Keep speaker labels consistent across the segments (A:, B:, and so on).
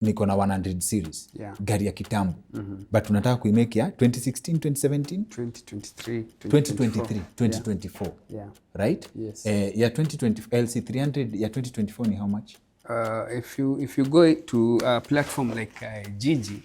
A: niko na 100 series. Gari ya kitambo. But tunataka kuimake ya 2016, 2017?
B: 2023,
A: 2024. Right?
B: Yes.
A: Ya 2020 LC300 ya 2024 ni how much?
B: If you go to a platform like Gigi,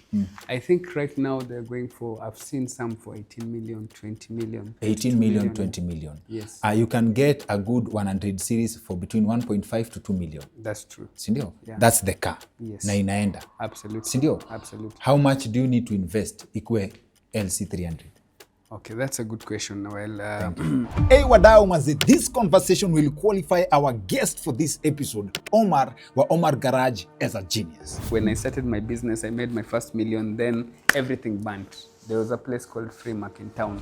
B: I think right now they're going for, I've seen some for 18 million, 20 million.
A: 18 million, 20 million.
B: Yes.
A: You can get a good 100 series for between 1.5 to 2 million.
B: That's true.
A: Sindio? Yeah. That's the car.
B: Yes.
A: Na inaenda.
B: Absolutely.
A: Sindio?
B: Absolutely.
A: How much do you need to invest ikue LC300?
B: Okay, that's a good question, Noel.
A: Hey wadau manze, this conversation will qualify our guest for this episode, Omar, wa Omar Garage as a genius.
B: When I started my business, I made my first million, then everything burnt. There was a place called Freemark in town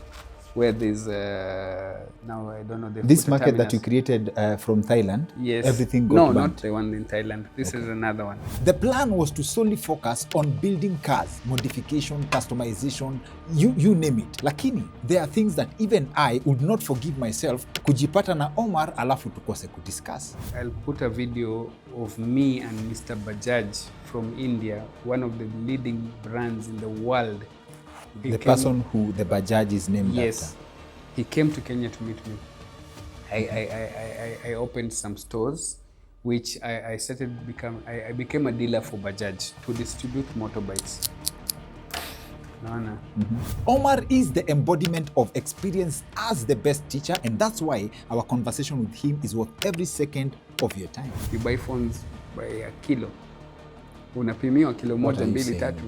B: where there's, now I don't know.
A: This market that you created from Thailand?
B: Yes.
A: Everything got burnt?
B: No, not the one in Thailand. This is another one.
A: The plan was to solely focus on building cars, modification, customization, you name it. Lakini, there are things that even I would not forgive myself kujipata na Omar alafu tukose kudiscuss.
B: I'll put a video of me and Mr. Bajaj from India, one of the leading brands in the world.
A: The person who the Bajaj is named after.
B: He came to Kenya to meet me. I opened some stores, which I became a dealer for Bajaj to distribute motorbikes. No.
A: Omar is the embodiment of experience as the best teacher, and that's why our conversation with him is worth every second of your time.
B: You buy phones by a kilo. Unapimiwa kilo moja, mbili, tatu.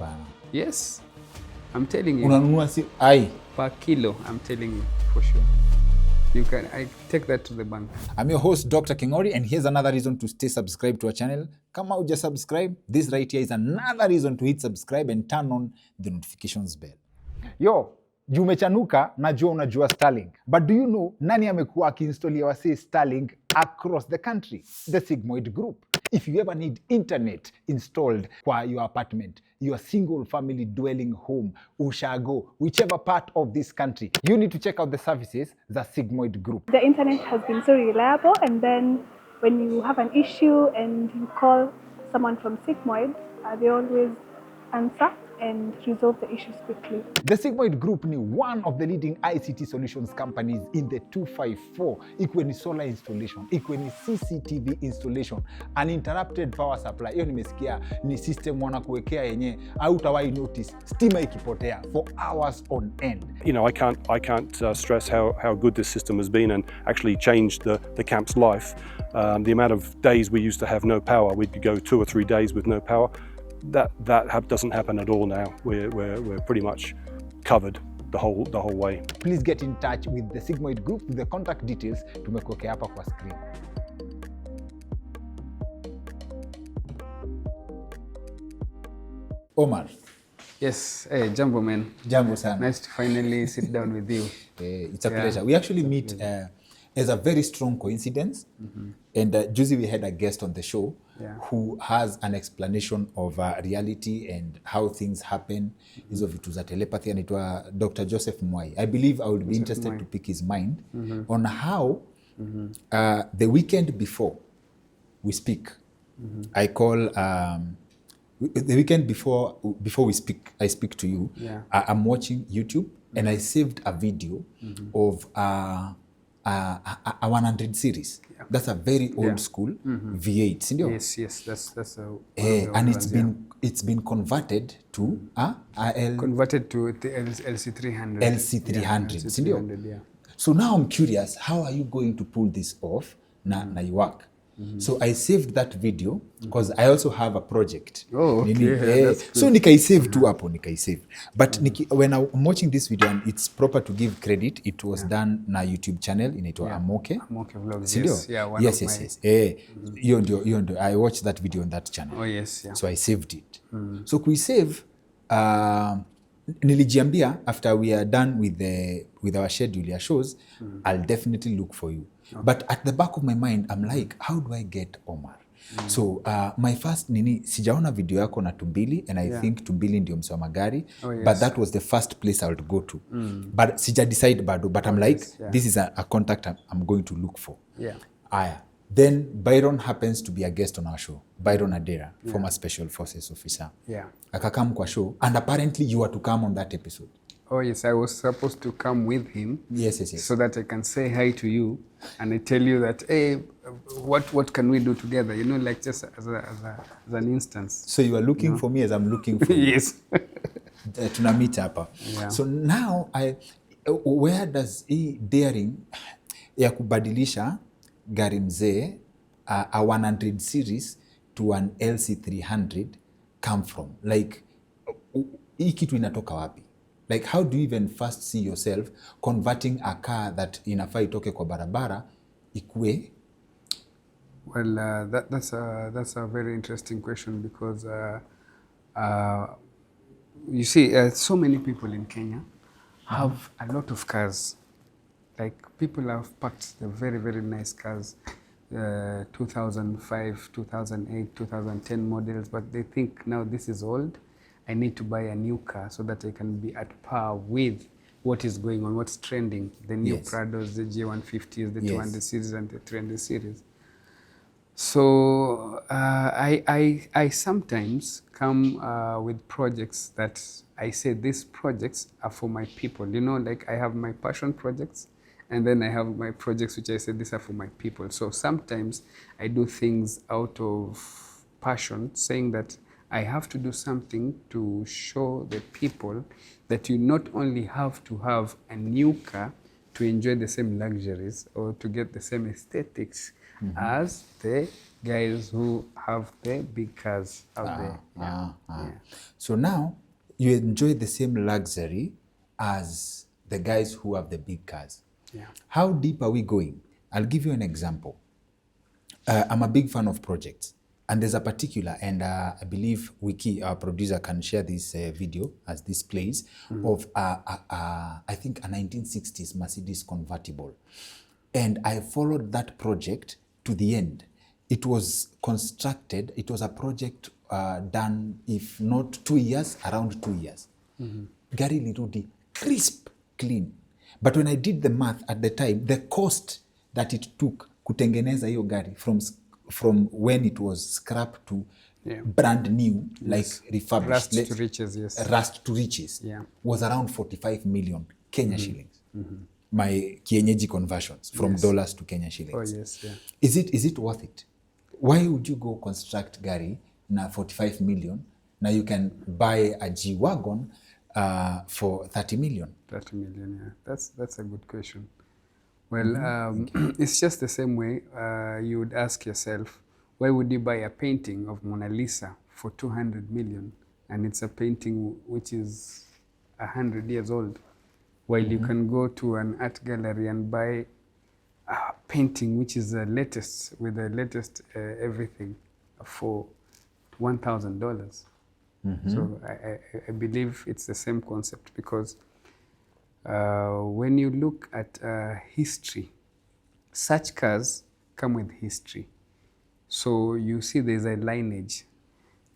B: Yes. I'm telling you.
A: Unanunua si ai
B: per kilo, I'm telling you for sure. I take that to the bank.
A: I'm your host Dr. Kingori, and here's another reason to stay subscribed to our channel. Kama uja subscribe, this right here is another reason to hit subscribe and turn on the notifications bell. Yo, jumechanuka najua unajua Starlink. But do you know nani amekuwa akiinstollia wase Starlink across the country? The Sigmoid Group. If you ever need internet installed kwa your apartment, your single family dwelling home, ushago, whichever part of this country, you need to check out the services, the Sigmoid Group.
C: The internet has been so reliable, and then when you have an issue and you call someone from Sigmoid, they always answer and resolve the issues quickly.
A: The Sigmoid Group ni one of the leading ICT solutions companies in the 254. Ikwe ni solar installation, ikwe ni CCTV installation, uninterrupted power supply. Hiyo nimesikia ni system wanakuwekea yenye hautawahi notice stima ikipotea for hours on end.
D: You know, I can't stress how good this system has been and actually changed the camp's life. The amount of days we used to have no power, we'd go 2 or 3 days with no power. That doesn't happen at all now. We're pretty much covered the whole way.
A: Please get in touch with the Sigmoid Group with the contact details tumekuwekea hapa kwa screen. Omar.
B: Yes, hey, jambo man.
A: Jambo sana.
B: Nice to finally sit down with you.
A: It's a pleasure. We actually meet as a very strong coincidence. And juzi we had a guest on the show who has an explanation of reality and how things happen. Hizo vitu za telepathy, anaitwa Dr. Joseph Mwai. I believe I would be interested to pick his mind on how the weekend before we speak, I call the weekend before I speak to you, I'm watching YouTube and I saved a video of a 100 series. That's a very old school V8, sindio?
B: Yes, that's
A: and it's been converted to
B: converted to the LC300.
A: LC300, sindio? So now I'm curious, how are you going to pull this off na you work? So I saved that video because I also have a project.
B: Oh, okay.
A: So nikai-save tu hapo, nikai-save. But when I'm watching this video, and it's proper to give credit, it was done na YouTube channel inaitwa Amoke.
B: Amoke Vlogs,
A: yes.
B: Yeah,
A: yes. Hiyo ndio, I watched that video on that channel.
B: Oh, yes, yeah.
A: So I saved it. So kui-save, nilijiambia after we are done with our schedule ya shows, I'll definitely look for you. Okay. But at the back of my mind, I'm like, how do I get Omar? So my first sijaona video yako na Tumbili, and I think Tumbili ndio mswa magari, but that was the first place I would go to. But sija decide bado, but I'm like, this is a contact I'm going to look for.
B: Yeah.
A: Aya, Then Byron happens to be a guest on our show. Byron Adera, former Special Forces officer.
B: Yeah.
A: Akakam kwa show, and apparently you are to come on that episode.
B: Oh yes, I was supposed to come with him.
A: Yes.
B: So that I can say hi to you and I tell you that, hey, what can we do together? You know, like just as an instance.
A: So you are looking for me as I'm looking for you.
B: Yes.
A: Tunamita hapa.
B: Yeah.
A: So now where does hii daring ya kubadilisha gari mzee a 100 series to an LC300 come from? Like hii kitu inatoka wapi? Like how do you even first see yourself converting a car that inafaa itoke kwa barabara ikue?
B: Well, that's a very interesting question because you see, so many people in Kenya have a lot of cars. Like people have packed the very, very nice cars, 2005, 2008, 2010 models, but they think now this is old. I need to buy a new car so that I can be at par with what is going on, what's trending, the new Prados, the J150s, the 200 series and the 300 series. So I sometimes come with projects that I say these projects are for my people. You know, like I have my passion projects and then I have my projects which I say these are for my people. So sometimes I do things out of passion, saying that I have to do something to show the people that you not only have to have a new car to enjoy the same luxuries or to get the same aesthetics as the guys who have the big cars out there. Yeah.
A: So now you enjoy the same luxury as the guys who have the big cars.
B: Yeah.
A: How deep are we going? I'll give you an example. I'm a big fan of projects. And there's a particular, and I believe Wiki, our producer, can share this video as this plays, of I think a 1960s Mercedes convertible. And I followed that project to the end. It was constructed, it was a project done, if not 2 years, around 2 years. Gari lirudi crisp, clean. But when I did the math at the time, the cost that it took kutengeneza hiyo gari from when it was scrap to brand new, like refurbished.
B: Rust to riches, yes.
A: Rust to riches was around 45 million Kenya shillings. My kienyeji conversions from dollars to Kenya shillings.
B: Oh, yes, yeah.
A: Is it worth it? Why would you go construct gari na 45 million? Now you can buy a G-Wagon for 30 million.
B: 30 million, yeah. That's a good question. Well, it's just the same way you would ask yourself, why would you buy a painting of Mona Lisa for 200 million and it's a painting which is 100 years old, while you can go to an art gallery and buy a painting which is the latest, with the latest everything for $1,000. So I believe it's the same concept because when you look at history, such cars come with history. So you see there's a lineage.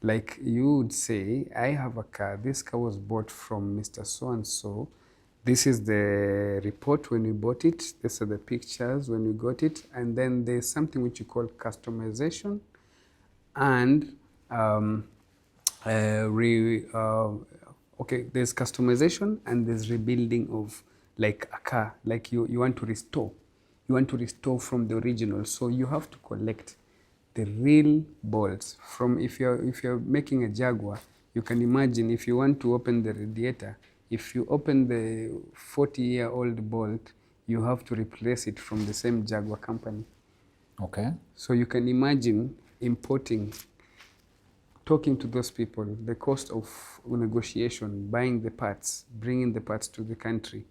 B: Like you would say, I have a car, this car was bought from Mr. So-and-so. This is the report when you bought it. These are the pictures when you got it. And then there's something which you call customization and okay, there's customization and there's rebuilding of like a car, like you want to restore. You want to restore from the original. So you have to collect the real bolts from, if you're making a Jaguar, you can imagine if you want to open the radiator, if you open the 40-year-old bolt, you have to replace it from the same Jaguar company.
A: Okay.
B: So you can imagine importing, talking to those people, the cost of negotiation, buying the parts, bringing the parts to the country,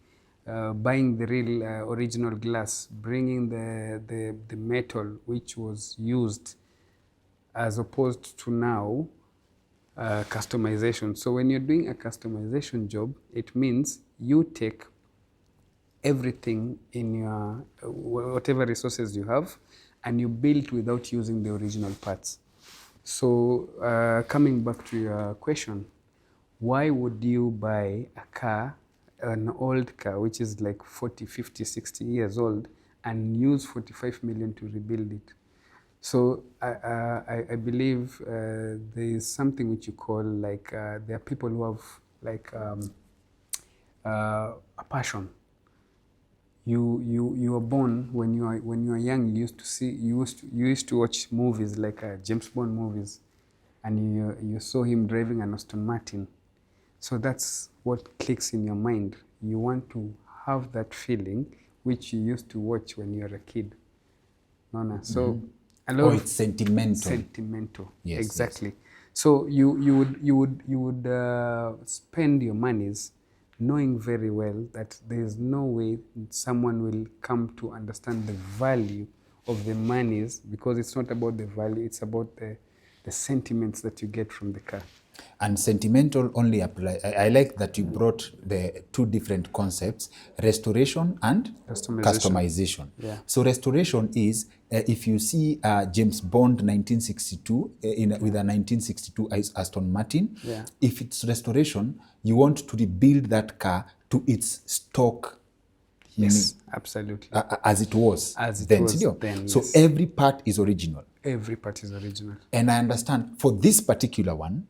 B: buying the real original glass, bringing the metal which was used, as opposed to now customization. So when you're doing a customization job, it means you take everything in your whatever resources you have and you build without using the original parts. So coming back to your question, why would you buy a car, an old car, which is like 40, 50, 60 years old, and use 45 million to rebuild it? So I believe there is something which you call like there are people who have like a passion. You were born when you are young. You used to watch movies like James Bond movies, and you saw him driving an Aston Martin. So that's what clicks in your mind. You want to have that feeling which you used to watch when you were a kid. No. So a lot of
A: it's sentimental.
B: Sentimental.
A: Yes,
B: exactly.
A: yes.
B: So you would spend your monies knowing very well that there is no way someone will come to understand the value of the monies, because it's not about the value, it's about the sentiments that you get from the car.
A: And sentimental only apply. I like that you brought the two different concepts, restoration and customization.
B: Yeah.
A: So restoration is, if you see James Bond 1962 with a 1962 Aston Martin,
B: Yeah.
A: if it's restoration, you want to rebuild that car to its stock.
B: Yes, absolutely.
A: As it was
B: As it
A: then.
B: was then,
A: So
B: yes.
A: every part is original.
B: Every part is original.
A: And I understand for this particular one,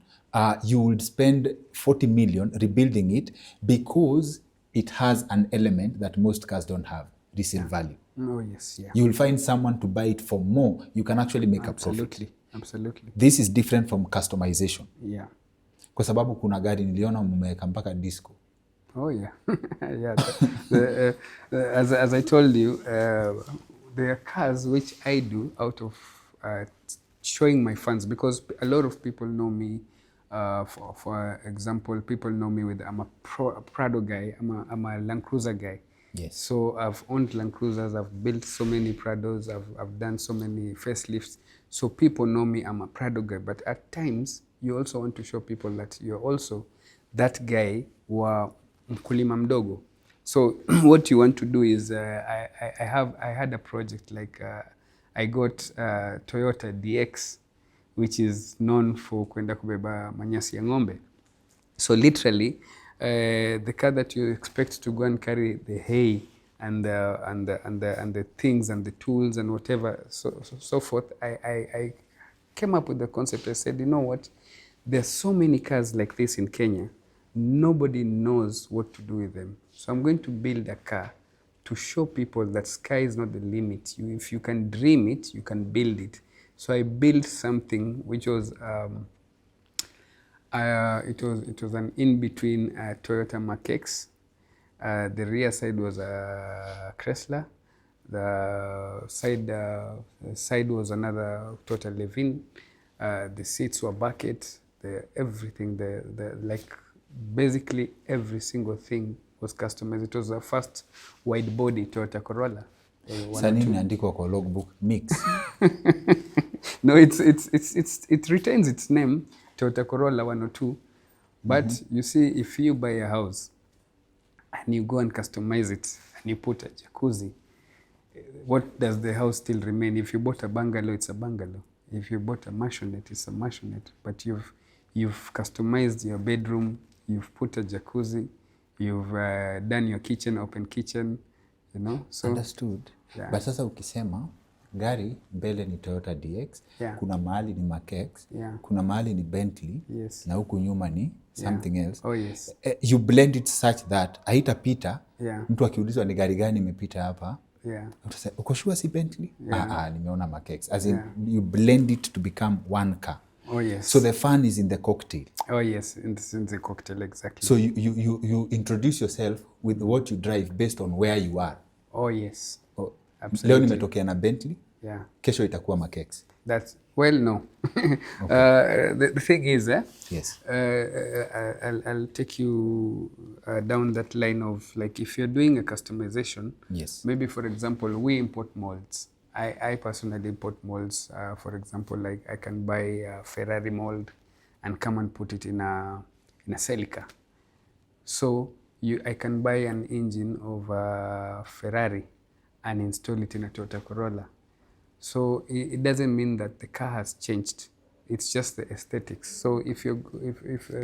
A: you would spend 40 million rebuilding it because it has an element that most cars don't have, resale value.
B: Oh, yes, yeah.
A: You will find someone to buy it for more. You can actually make a profit.
B: Absolutely, absolutely.
A: This is different from customization.
B: Yeah.
A: Kwa sababu kuna gari niliona mumeweka mpaka disco.
B: Oh, yeah. Yeah. As I told you, there are cars which I do out of showing my fans, because a lot of people know me. For example, people know me with I'm a Prado guy. I'm a Land Cruiser guy.
A: Yes.
B: So I've owned Land Cruisers. I've built so many Prados. I've done so many facelifts. So people know me. I'm a Prado guy. But at times, you also want to show people that you're also that guy wa mkulima mdogo. So what you want to do is, I had a project like I got Toyota DX, which is known for kwenda kubeba manyasi ya ng'ombe. So literally, the car that you expect to go and carry the hay and the things and the tools and whatever so forth, I came up with the concept. I said, you know what? There's so many cars like this in Kenya. Nobody knows what to do with them. So I'm going to build a car to show people that sky is not the limit. If you can dream it, you can build it. So I built something which was it was an in-between Toyota Mark X. The rear side was a Chrysler. The side was another Toyota Levin. The seats were bucket. Everything, like basically every single thing was customized. It was the first wide body Toyota Corolla.
A: Sani imeandikwa kwa logbook mix.
B: No, it retains its name, Toyota Corolla 102. But you see, if you buy a house and you go and customize it and you put a jacuzzi, what does the house still remain? If you bought a bungalow, it's a bungalow. If you bought a maisonette, it's a maisonette. But you've customized your bedroom, you've put a jacuzzi, you've done your kitchen, open kitchen, you know. So
A: Understood.
B: Yeah.
A: But sasa ukisema gari mbele ni Toyota DX,
B: Yeah.
A: kuna mahali ni Mark X,
B: Yeah.
A: kuna mahali ni Bentley,
B: Yes.
A: na huku nyuma ni something else.
B: Oh, yes.
A: You blend it such that haitapita.
B: Yeah.
A: Mtu akiulizwa ni gari gani imepita hapa,
B: Yeah.
A: utasema uko sure si Bentley?
B: Yeah.
A: Nimeona Mark X. As in, you blend it to become one car.
B: Oh, yes.
A: So the fun is in the cocktail.
B: Oh, yes, in the cocktail, exactly.
A: So you introduce yourself with what you drive based on where you are.
B: Oh, yes.
A: Oh,
B: Absolutely.
A: leo nimetokea na Bentley,
B: Yeah.
A: kesho itakuwa Mark X.
B: That's, well, no. The thing is,
A: Yes.
B: I'll take you down that line of, like, if you're doing a customization,
A: Yes.
B: maybe, for example, we import molds. I personally import molds. For example, like I can buy a Ferrari mold and come and put it in a Celica. So I can buy an engine of a Ferrari and install it in a Toyota Corolla. So it doesn't mean that the car has changed. It's just the aesthetics. So if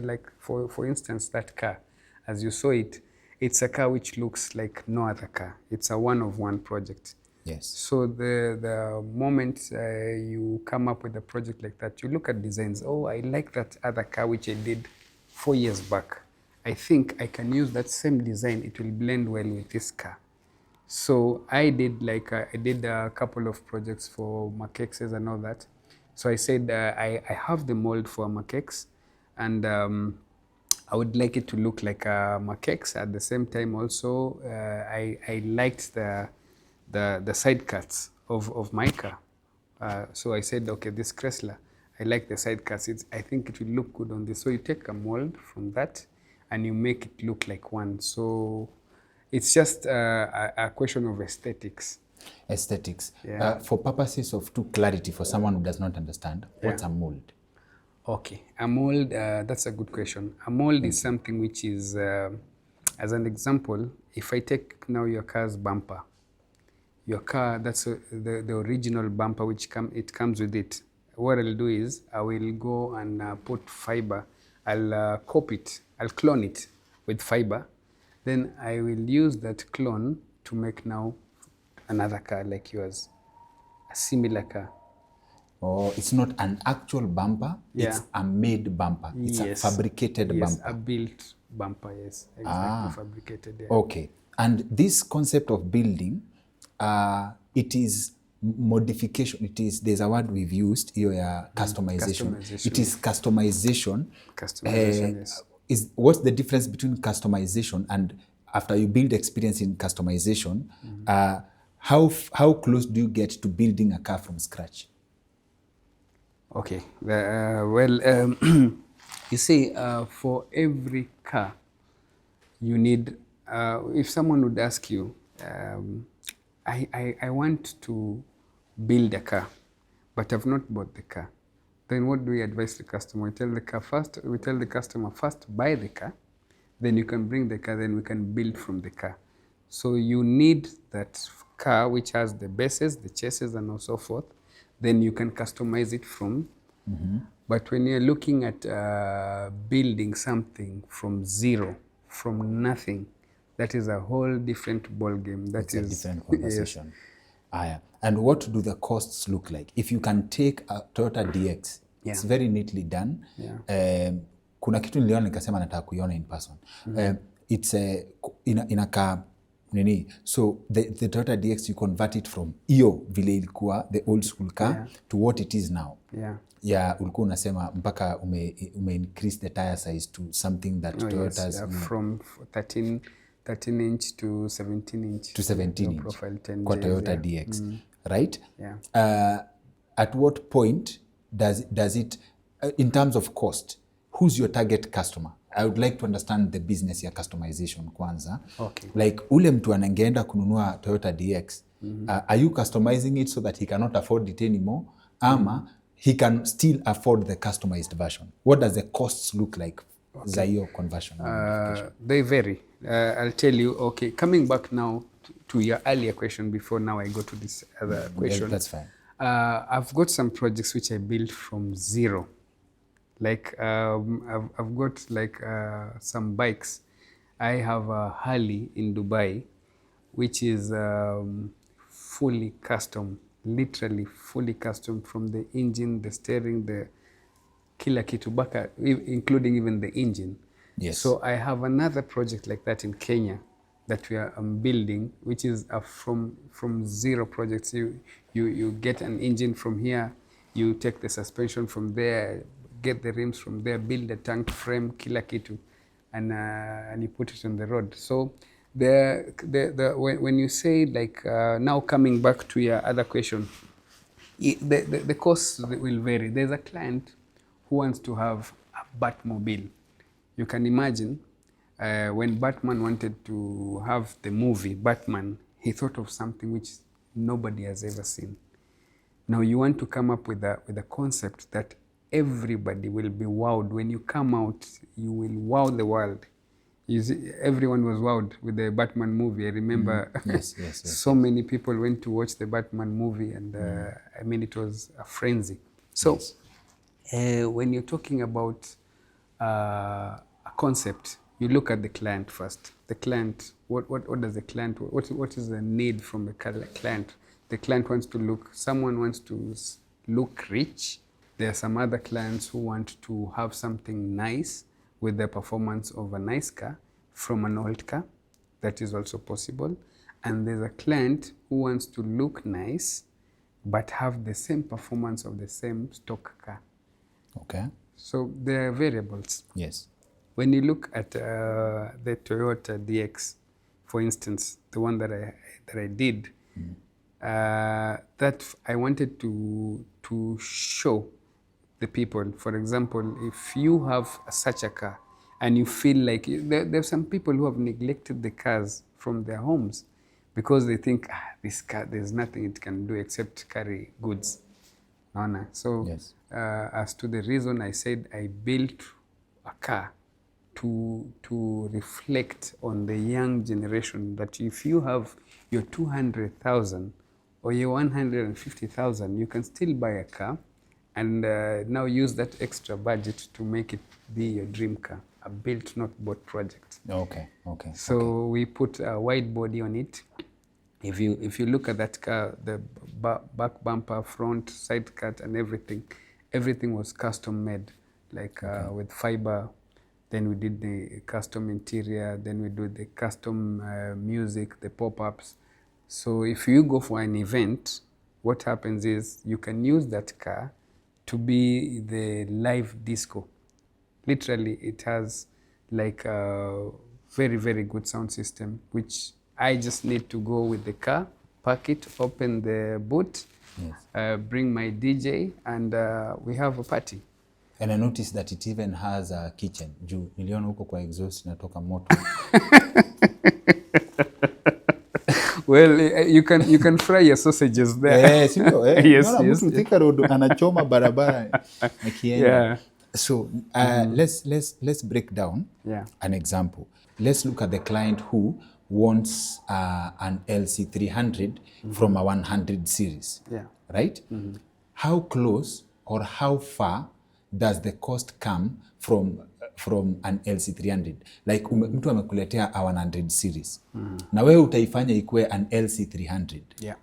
B: like for instance, that car, as you saw it, it's a car which looks like no other car. It's a one-of-one project.
A: Yes.
B: So the moment you come up with a project like that, you look at designs. Oh, I like that other car which I did 4 years back. I think I can use that same design. It will blend well with this car. So I did a couple of projects for maquexes and all that. So I said I have the mold for maquex, and I would like it to look like a maquex. At the same time, also I liked the side cuts of my car. So I said, okay, this Chrysler, I like the side cuts. I think it will look good on this. So you take a mold from that and you make it look like one. So it's just a question of aesthetics.
A: Aesthetics.
B: Yeah.
A: For purposes of clarity for someone who does not understand, what's a mold?
B: Okay, a mold, that's a good question. A mold is something which is, as an example, if I take now your car's bumper, your car, that's the original bumper which it comes with it. What I'll do is I will go and put fiber. I'll copy it, I'll clone it with fiber. Then I will use that clone to make now another car like yours, a similar car.
A: Oh, it's not an actual bumper, it's a made bumper. It's a fabricated bumper.
B: Yes, a built bumper, yes, exactly, fabricated. Yeah.
A: Okay, and this concept of building, it is modification. There's a word we've used here, customization. It is customization.
B: Customization, yes.
A: What's the difference between customization and after you build experience in customization, how close do you get to building a car from scratch?
B: Okay, you see, for every car, you need, if someone would ask you, I want to build a car, but I've not bought the car. Then what do we advise the customer? We tell the customer first, buy the car, then you can bring the car, then we can build from the car. So you need that car which has the bases, the chassis, and so forth. Then you can customize it from. But when you're looking at building something from zero, from nothing, that is a whole different ball game. It's a different
A: conversation. Yes. And what do the costs look like? If you can take a Toyota DX, it's very neatly done. Kuna kitu niliona nikasema nataka kuiona in person. It's inakaa nini. So the Toyota DX, you convert it from iyo vile ilikuwa, the old school car, to what it is now. Yeah, ulikuwa unasema mpaka ume increase the tire size to something that Toyota's
B: from 13 inch to 17 inch.
A: To 17 inch
B: profile 10
A: kwa Toyota DX, right?
B: Yeah.
A: At what point does it in terms of cost, who's your target customer? I would like to understand the business ya customization kwanza.
B: Okay.
A: Like ule mtu anangeenda kununua Toyota DX, are you customizing it so that he cannot afford it anymore? Ama he can still afford the customized version? What does the costs look like? Zayo conversion?
B: They vary. I'll tell you. Okay, coming back now to your earlier question before now I go to this other question.
A: That's fine.
B: I've got some projects which I built from zero. Like I've got like some bikes. I have a Harley in Dubai, which is fully custom, literally fully custom, from the engine, the steering, the kila kitu baka, including even the engine.
A: Yes.
B: So I have another project like that in Kenya that I'm building, which is from zero projects. You get an engine from here, you take the suspension from there, get the rims from there, build a tank frame, kila kitu, and you put it on the road. So when you say like now coming back to your other question, the costs will vary. There's a client who wants to have a Batmobile. You can imagine when Batman wanted to have the movie Batman, he thought of something which nobody has ever seen. Now you want to come up with a concept that everybody will be wowed. When you come out, you will wow the world. You see, everyone was wowed with the Batman movie. I remember
A: Yes,
B: so many people went to watch the Batman movie, and I mean, it was a frenzy. So when you're talking about a concept, you look at the client first. The client, what does the client, what is the need from the client? The client wants to look, someone wants to look rich. There are some other clients who want to have something nice with the performance of a nice car from an old car. That is also possible. And there's a client who wants to look nice but have the same performance of the same stock car.
A: Okay.
B: So there are variables.
A: Yes.
B: When you look at the Toyota DX, for instance, the one that I did, that I wanted to show the people. For example, if you have such a car and you feel like there's some people who have neglected the cars from their homes because they think this car, there's nothing it can do except carry goods. No. So
A: Yes.
B: as to the reason I said I built a car to reflect on the young generation, that if you have your 200,000 or your 150,000, you can still buy a car and now use that extra budget to make it be your dream car, a built not bought project.
A: Okay.
B: So we put a wide body on it. If you look at that car, the back bumper, front, side cut and everything was custom made, like with fiber. Then we did the custom interior, then we do the custom music, the pop-ups. So if you go for an event, what happens is you can use that car to be the live disco. Literally, it has like a very, very good sound system, which I just need to go with the car, park it, open the boot,
A: Yes.
B: bring my DJ, and we have a party.
A: And I noticed that it even has a kitchen. Juu niliona huko kwa exhaust inatoka moto.
B: Well, you can fry your sausages there.
A: Sio
B: Yes,
A: Naona
B: yes.
A: mtu Thika Road anachoma barabara akienda.
B: Yeah.
A: So let's break down an example. Let's look at the client who wants an LC300 from a 100 series.
B: Yeah.
A: Right? How close or how far does the cost come from an LC300? Like mtu amekuletea a 100 series. Na wewe utaifanya ikue an LC300.
B: Yeah.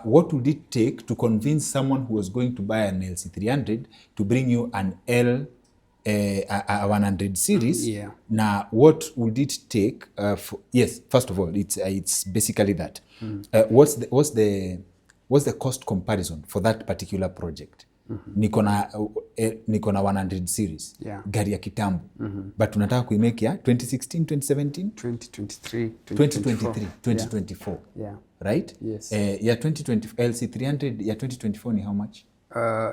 A: What would it take to convince someone who was going to buy an LC300 to bring you an a 100 series?
B: Yeah.
A: Now, what would it take? Yes, first of all, it's basically that. What's the cost comparison for that particular project? Niko na 100 series.
B: Yeah.
A: Gari ya kitambo. But tunataka kuimake ya 2016, 2017?
B: 2023,
A: 2024.
B: Yeah.
A: Right?
B: Yes.
A: Ya 2020 LC300 ya 2024 ni how much?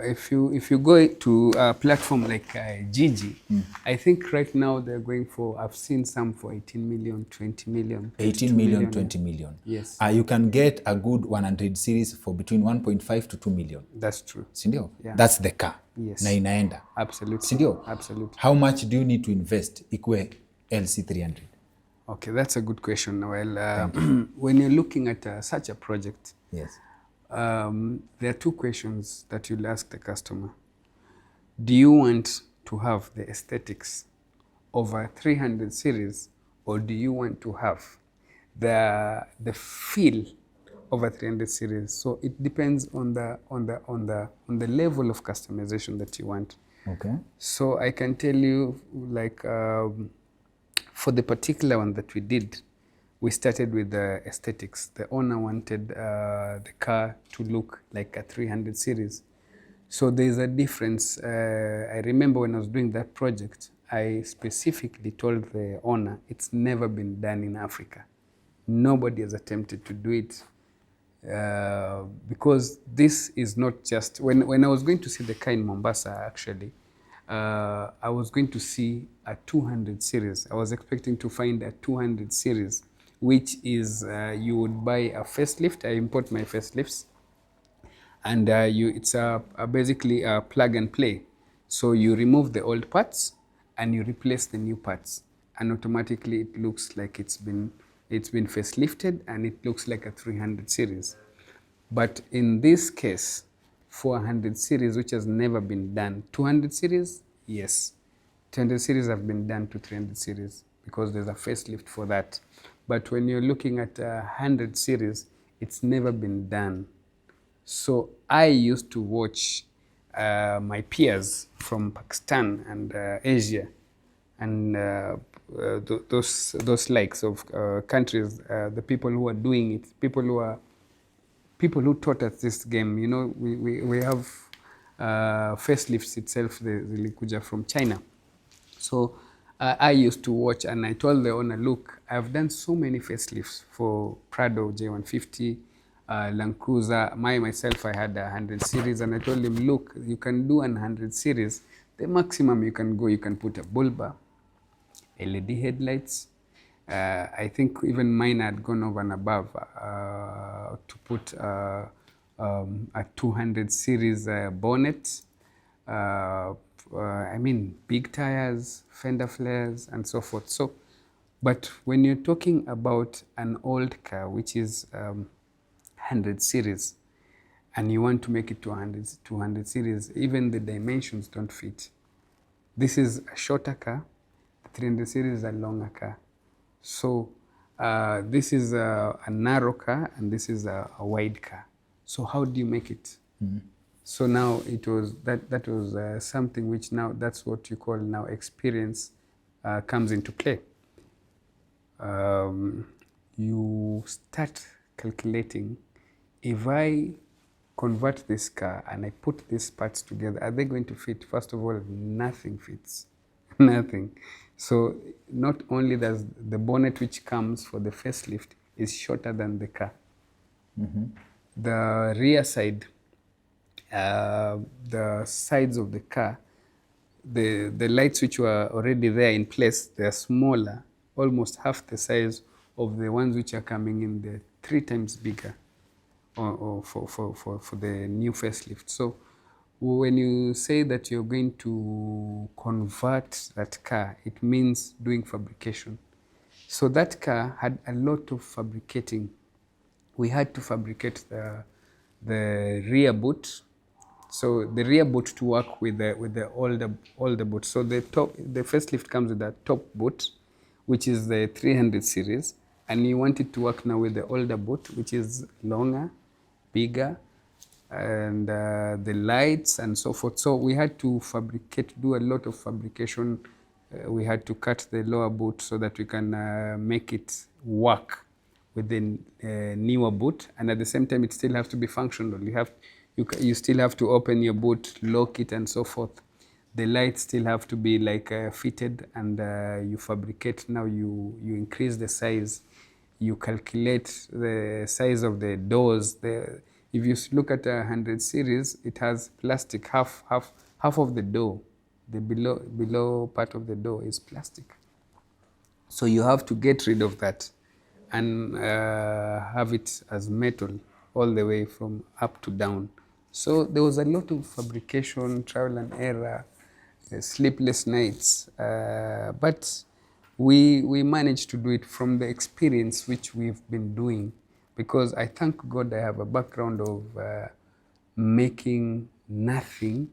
B: If you go to a platform like Gigi, I think right now they're going for, I've seen some for 18 million, 20 million.
A: 18 million, 20 million.
B: Yes.
A: You can get a good 100 series for between 1.5 to 2 million.
B: That's true.
A: Sindio?
B: Yeah.
A: That's the car.
B: Yes.
A: Na inaenda.
B: Absolutely.
A: Sindio?
B: Absolutely.
A: How much do you need to invest ikue LC300?
B: Okay, that's a good question. Well, when you're looking at such a project,
A: Yes.
B: there are two questions that you'll ask the customer. Do you want to have the aesthetics of a 300 series, or do you want to have the feel of a 300 series? So it depends on the level of customization that you want.
A: Okay.
B: So I can tell you, like, for the particular one that we did, we started with the aesthetics. The owner wanted the car to look like a 300 series. So there's a difference. I remember when I was doing that project, I specifically told the owner, it's never been done in Africa. Nobody has attempted to do it. Because this is not just, when I was going to see the car in Mombasa, actually, I was going to see a 200 series. I was expecting to find a 200 series, which is you would buy a facelift. I import my facelifts, and it's basically a plug and play. So you remove the old parts and you replace the new parts, and automatically it looks like it's been facelifted, and it looks like a 300 series. But in this case, 400 series, which has never been done, 200 series, yes, 200 series have been done to 300 series because there's a facelift for that. But when you're looking at 100 series, It's never been done. So I used to watch my peers from Pakistan and Asia, and those likes of countries, the people who are doing it, people who taught us this game. You know, we have facelifts itself, the likuja from China. So I used to watch, and I told the owner, look, I've done so many facelifts for Prado J150, Land Cruiser. Myself, I had a 100 series, and I told him, look, you can do an 100 series. The maximum you can go, you can put a bulb bar, LED headlights. I think even mine had gone over and above to put a 200 series bonnet. I mean, big tires, fender flares, and so forth. So, but when you're talking about an old car, which is 100 series, and you want to make it to 200 series, even the dimensions don't fit. This is a shorter car, the 300 series is a longer car. So this is a narrow car, and this is a wide car. So how do you make it? Mm-hmm. So now it was that was something which now that's what you call now experience comes into play. You start calculating, if I convert this car and I put these parts together, are they going to fit? First of all, nothing fits, nothing. So not only does the bonnet which comes for the facelift is shorter than the car. Mm-hmm. The rear side, the sides of the car, the lights which were already there in place, they're smaller, almost half the size of the ones which are coming in, the 3 times bigger or for the new facelift. So when you say that you're going to convert that car, it means doing fabrication. So that car had a lot of fabricating. We had to fabricate the rear boot. So the rear boot to work with the older boot. So the facelift comes with a top boot, which is the 300 series, and you want it to work now with the older boot, which is longer, bigger, and the lights and so forth. So we had to do a lot of fabrication. We had to cut the lower boot so that we can make it work with the newer boot, and at the same time it still has to be functional. You still have to open your boot, lock it, and so forth. The lights still have to be like fitted, and you fabricate. Now you increase the size, you calculate the size of the doors. If you look at a 100 series, it has plastic. Half of the door, the below part of the door is plastic. So you have to get rid of that and have it as metal all the way from up to down. So there was a lot of fabrication, trial and error, sleepless nights, but we managed to do it from the experience which we've been doing, because I thank God I have a background of making nothing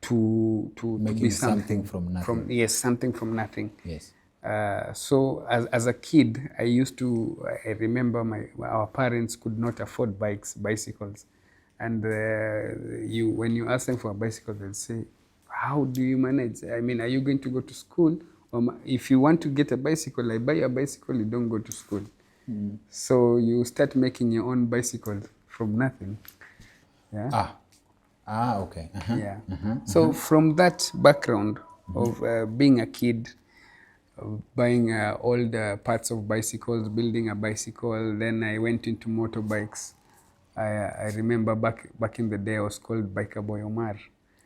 B: to
A: making
B: be
A: something from nothing.
B: Yes, something from nothing.
A: Yes.
B: So as a kid, I remember our parents could not afford bicycles. And when you ask them for a bicycle, they'll say, how do you manage? I mean, are you going to go to school? Or if you want to get a bicycle, I buy a bicycle, you don't go to school. Mm. So you start making your own bicycle from nothing. Yeah.
A: Okay. Uh-huh.
B: Yeah. Uh-huh. So from that background of being a kid, buying all the parts of bicycles, building a bicycle, then I went into motorbikes. I remember back in the day, I was called Biker Boy Omar.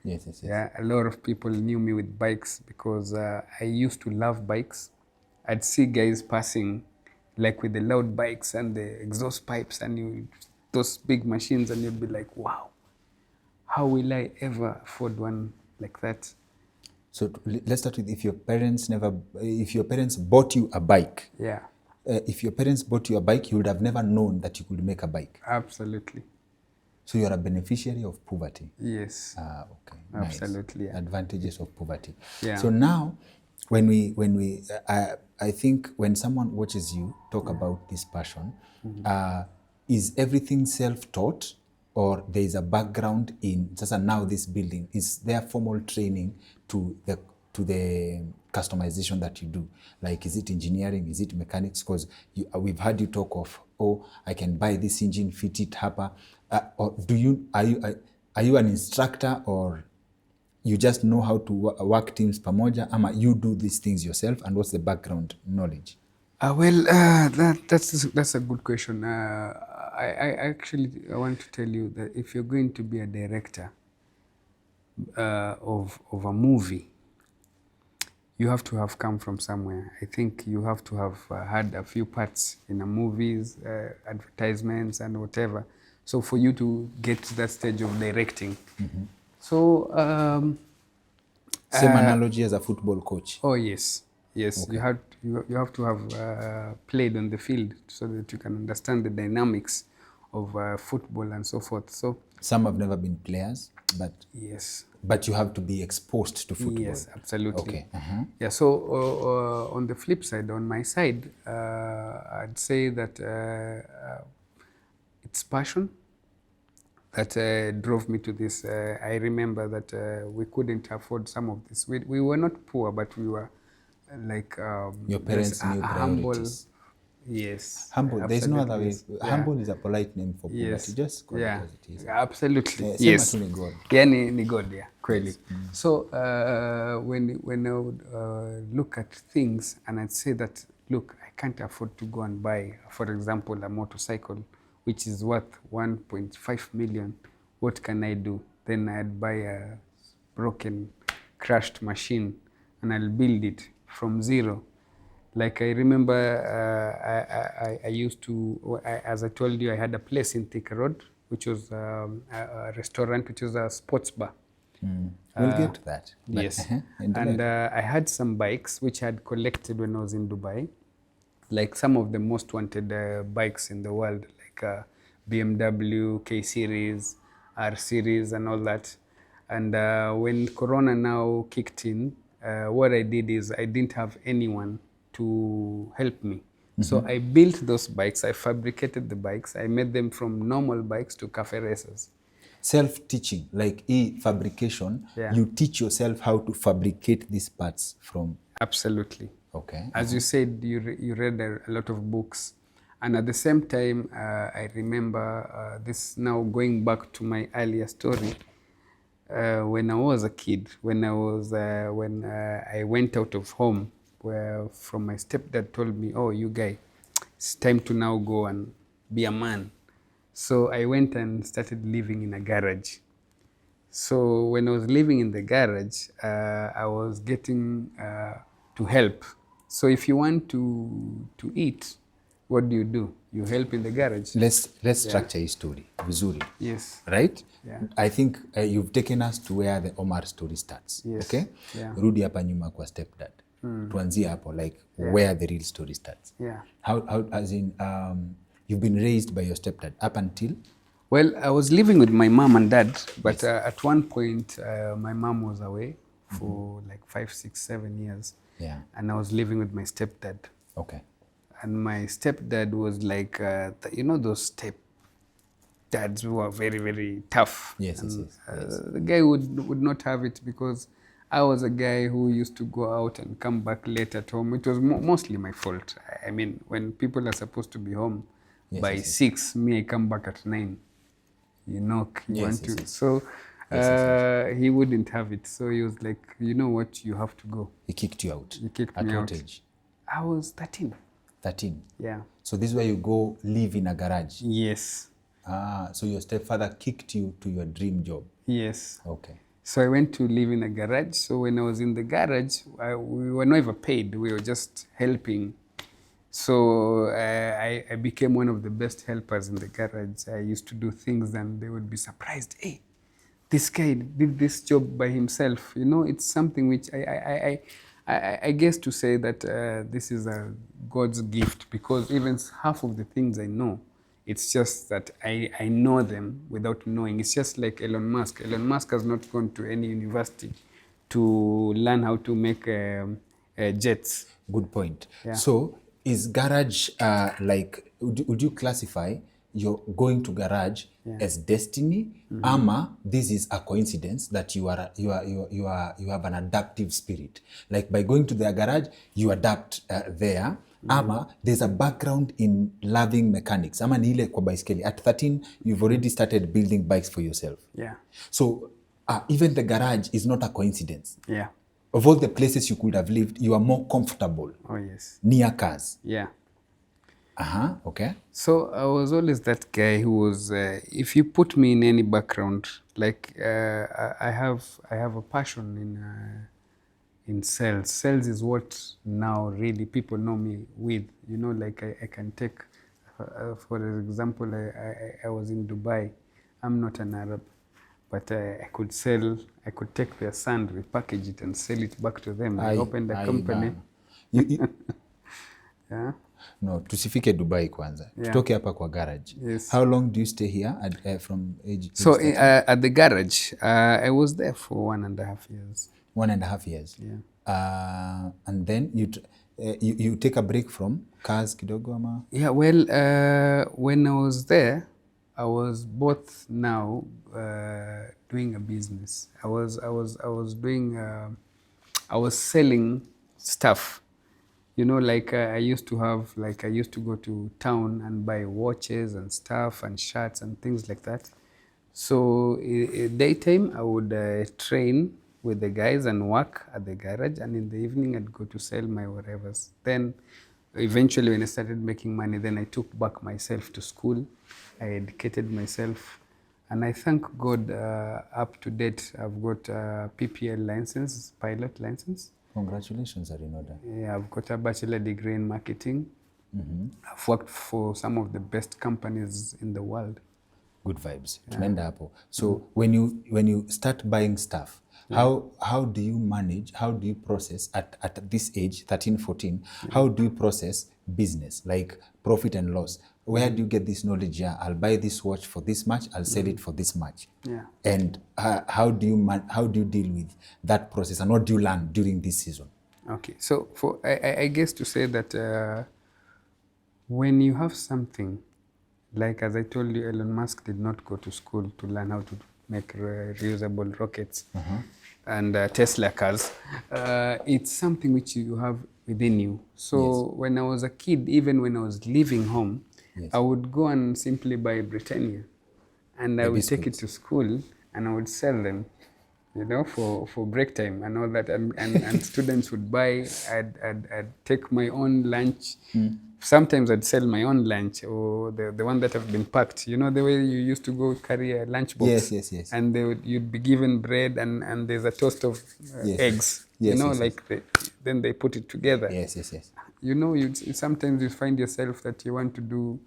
A: Yes.
B: Yeah, a lot of people knew me with bikes because I used to love bikes. I'd see guys passing like with the loud bikes and the exhaust pipes and those big machines, and you'd be like, wow, how will I ever afford one like that?
A: So let's start with if your parents bought you a bike.
B: Yeah.
A: If your parents bought you a bike, you would have never known that you could make a bike.
B: Absolutely.
A: So you're a beneficiary of poverty.
B: Yes.
A: Okay.
B: Absolutely.
A: Nice.
B: Yeah.
A: Advantages of poverty.
B: Yeah.
A: So now, when we I think when someone watches you talk about this passion, is everything self-taught, or there is a background in sasa now this building? Is there formal training to the customization that you do? Like, is it engineering? Is it mechanics? Because we've heard you talk of, oh, I can buy this engine, fit it hapa. Or are you an instructor, or you just know how to work teams pamoja, ama you do these things yourself, and what's the background knowledge?
B: That's a good question. I want to tell you that if you're going to be a director of a movie, you have to have come from somewhere. I think you have to have had a few parts in a movies, advertisements and whatever. So for you to get to that stage of directing. So
A: Same analogy as a football coach.
B: oh yes,
A: Okay.
B: you have to have played on the field so that you can understand the dynamics of football and so forth. So
A: Some have never been players,
B: yes,
A: but you have to be exposed to football.
B: yes, absolutely.
A: Okay.
B: Yeah. So on the flip side, on my side, I'd say that it's passion that drove me to this. I remember that we couldn't afford some of this. We were not poor, but we were like
A: Your parents
B: there's
A: knew
B: humble.
A: priorities.
B: Yes.
A: Humble. There's no other way.
B: absolutely, yes.
A: Humble is a polite name for poor, but
B: Yes.
A: you just call
B: Yeah.
A: it as it is.
B: Absolutely.
A: Sema
B: Yes.
A: tu ni God.
B: Yeah, ni God, yeah, kweli. So when I would look at things and I'd say that, look, I can't afford to go and buy, for example, a motorcycle, which is worth 1.5 million. What can I do? Then I'd buy a broken, crashed machine and I'll build it from zero. Like I remember, I used to, as I told you, I had a place in Thika Road, which was a restaurant, which was a sports bar.
A: We'll get to that. But,
B: Yes.
A: and
B: And I had some bikes which I had collected when I was in Dubai, like some of the most wanted bikes in the world, like BMW, K series, R series, and all that. And when Corona now kicked in, what I did is I didn't have anyone to help me. So I built those bikes, I fabricated the bikes, I made them from normal bikes to cafe racers.
A: self-teaching, like fabrication,
B: Yeah.
A: you teach yourself how to fabricate these parts from.
B: Absolutely.
A: Okay.
B: As you said, you read a lot of books. And at the same time, I remember this now going back to my earlier story. When I was a kid, when I went out of home, where from my stepdad told me, oh, you guy, it's time to now go and be a man. So I went and started living in a garage. So when I was living in the garage, I was getting to help. So if you want to eat, what do? You help in the garage.
A: Let's structure his story vizuri.
B: Yes.
A: Right?
B: Yeah.
A: I think you've taken us to where the Omar story starts.
B: Yes.
A: Okay?
B: Yeah.
A: Rudi hapa nyuma kwa stepdad. Tuanzie hapo, like where the real story starts.
B: Yeah.
A: How as in you've been raised by your stepdad up until?
B: Well, I was living with my mom and dad, but at one point my mom was away for like 5, 6, 7 years.
A: Yeah.
B: And I was living with my stepdad.
A: Okay.
B: And my stepdad was like, those stepdads who are very, very tough.
A: Yes,
B: And,
A: yes.
B: The guy would not have it because I was a guy who used to go out and come back late at home. It was mostly my fault. I mean, when people are supposed to be home by 6, me, I come back at 9. You knock, you want to.
A: Yes.
B: So he wouldn't have it. So he was like, you know what, you have to go.
A: He kicked you out.
B: He kicked
A: At
B: me
A: what
B: out.
A: age?
B: I was 13.
A: 13.
B: Yeah.
A: So this is where you go live in a garage.
B: Yes.
A: So your stepfather kicked you to your dream job.
B: Yes.
A: Okay.
B: So I went to live in a garage. So when I was in the garage, we were never paid. We were just helping. So I became one of the best helpers in the garage. I used to do things and they would be surprised. Hey, this guy did this job by himself. You know, it's something which I guess to say that this is a God's gift, because even half of the things I know, it's just that I know them without knowing. It's just like Elon Musk. Elon Musk has not gone to any university to learn how to make jets.
A: Good point.
B: Yeah.
A: So is garage like, would you classify your going to garage as destiny, ama this is a coincidence that you have an adaptive spirit, like by going to their garage you adapt there, ama there's a background in loving mechanics, ama ni ile kwa baiskeli at 13 you've already started building bikes for yourself.
B: Yeah.
A: So even the garage is not a coincidence.
B: Yeah.
A: Of all the places you could have lived, you are more comfortable
B: Oh, yes.
A: near cars.
B: Yeah.
A: Okay.
B: So I was always that guy who was, if you put me in any background, like I have a passion in sales. Sales is what now really people know me with. You know, like I can take, for example, I was in Dubai. I'm not an Arab, but I could take their sand, repackage it and sell it back to them. I opened a company. Yeah.
A: No, tusifike Dubai kwanza. Tutoke hapa kwa garage.
B: Yes.
A: How long do you stay here from age?
B: So at the garage, I was there for 1.5 years.
A: 1.5 years.
B: Yeah.
A: And then you take a break from cars kidogo ama?
B: Yeah, well, when I was there, I was both now doing a business. I was selling stuff. You know, like I used to go to town and buy watches and stuff and shirts and things like that. So daytime I would train with the guys and work at the garage, and in the evening I'd go to sell my whatevers. Then eventually when I started making money, then I took back myself to school. I educated myself, and I thank God up to date I've got a PPL license, pilot license.
A: Congratulations, Arinoda.
B: Yeah, I've got a bachelor degree in marketing. I've worked for some of the best companies in the world.
A: Good vibes. Tunaenda hapo. So when you start buying stuff, how do you manage, how do you process at this age, 13, 14, how do you process business, like profit and loss? Where do you get this knowledge? Yeah, I'll buy this watch for this much, I'll sell it for this much.
B: Yeah.
A: And how do you deal with that process, and what do you learn during this season?
B: Okay, so I guess to say that when you have something, like as I told you, Elon Musk did not go to school to learn how to make reusable rockets and Tesla cars. It's something which you have within you. So when I was a kid, even when I was leaving home, I would go and simply buy Britannia, and I would take it to school and I would sell them, you know, for break time and all that. And students would buy. I'd take my own lunch. Sometimes I'd sell my own lunch, or the one that have been packed. You know, the way you used to go carry a lunch box.
A: Yes. And
B: you'd be given bread and there's a toast of eggs. Then they put it together.
A: Yes.
B: You know, sometimes you find yourself that you want to do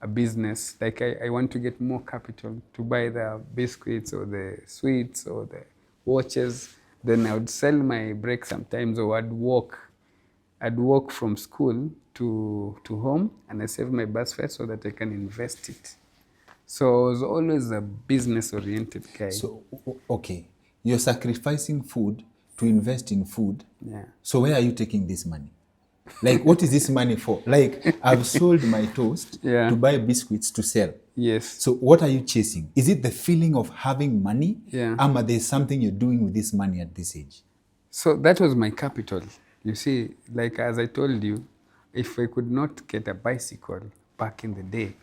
B: a business. Like I want to get more capital to buy the biscuits or the sweets or the watches. Then I would sell my break sometimes, or I'd walk from school to home, and I save my bus fare so that I can invest it. So I was always a business-oriented guy.
A: So, okay, you're sacrificing food to invest in food.
B: Yeah.
A: So where are you taking this money? Like, what is this money for? Like, I've sold my toast to buy biscuits to sell.
B: Yes.
A: So what are you chasing? Is it the feeling of having money?
B: Yeah.
A: Or there's something you're doing with this money at this age?
B: So that was my capital. You see, like as I told you, if I could not get a bicycle back in the day,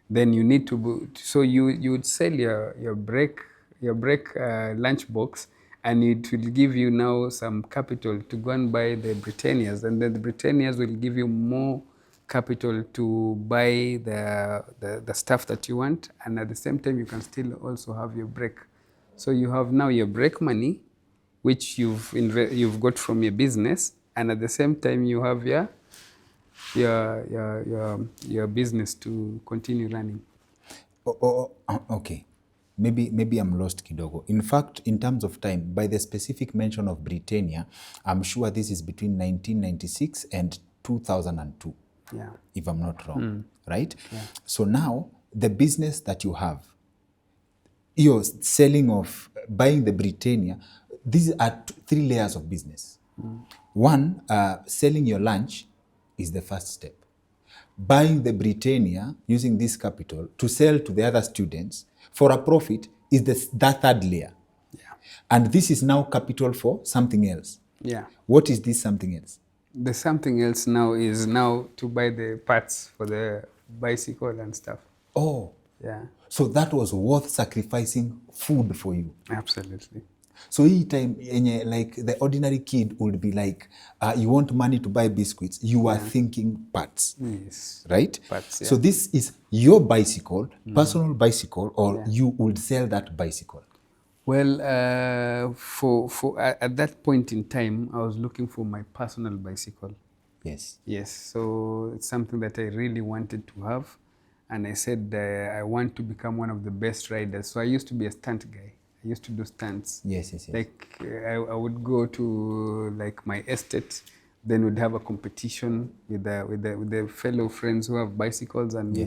B: then you need to. So you would sell your break lunchbox, and it will give you now some capital to go and buy the Britannias, and then the Britannias will give you more capital to buy the stuff that you want, and at the same time you can still also have your break. So you have now your break money, which you've got from your business, and at the same time you have your business to continue running.
A: Okay. Maybe I'm lost kidogo. In fact, in terms of time, by the specific mention of Britannia, I'm sure this is between 1996 and 2002, if I'm not wrong, right? Yeah. So now, the business that you have, you're selling of, buying the Britannia, these are 3 layers of business. One, selling your lunch is the first step. Buying the Britannia using this capital to sell to the other students for a profit is that third layer.
B: Yeah.
A: And this is now capital for something else.
B: Yeah.
A: What is this something else?
B: The something else now is now to buy the parts for the bicycle and stuff.
A: Oh.
B: Yeah.
A: So that was worth sacrificing food for you.
B: Absolutely.
A: So hii time yenye like the ordinary kid would be like, you want money to buy biscuits, you are thinking parts.
B: Yes.
A: Right?
B: Parts, yeah.
A: So this is your bicycle, personal bicycle, or you would sell that bicycle.
B: Well, at that point in time, I was looking for my personal bicycle.
A: Yes.
B: Yes, so it's something that I really wanted to have. And I said, I want to become one of the best riders. So I used to be a stunt guy. I used to do stunts.
A: Yes, yes, yes.
B: Like I would go to like my estate, then we'd have a competition with the fellow friends who have bicycles, and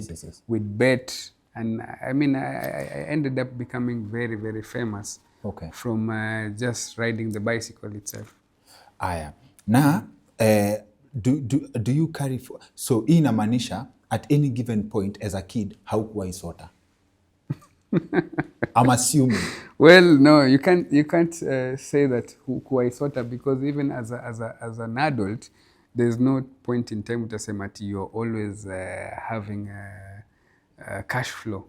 B: we'd bet. And I mean, I ended up becoming very, very famous from just riding the bicycle itself.
A: Aya. Now, do you carry so hii inamaanisha at any given point as a kid haukuwa isota? I'm assuming.
B: Well, no, you can't say that hukuwa isota, because even as an adult, there's no point in time utasema ati you're always having cash flow.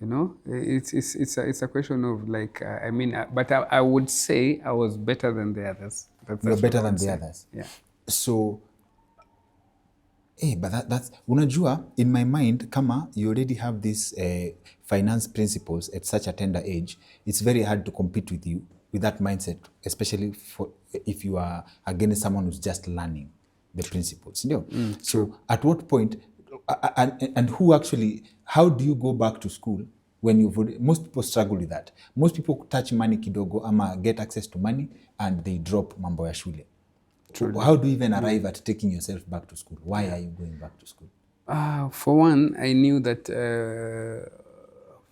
B: You know, it's a question of like, I mean, but I would say I was better than the others.
A: You're better than the others.
B: Yeah.
A: So, but that's, unajua, in my mind, kama you already have these finance principles at such a tender age, it's very hard to compete with you with that mindset, especially for if you are against someone who's just learning the principles. You know? So at what point, and who actually, how do you go back to school when you've, most people struggle with that. Most people touch money kidogo ama get access to money and they drop mambo ya shule. Truly. How do you even arrive at taking yourself back to school? Why are you going back to school?
B: For one, I knew that,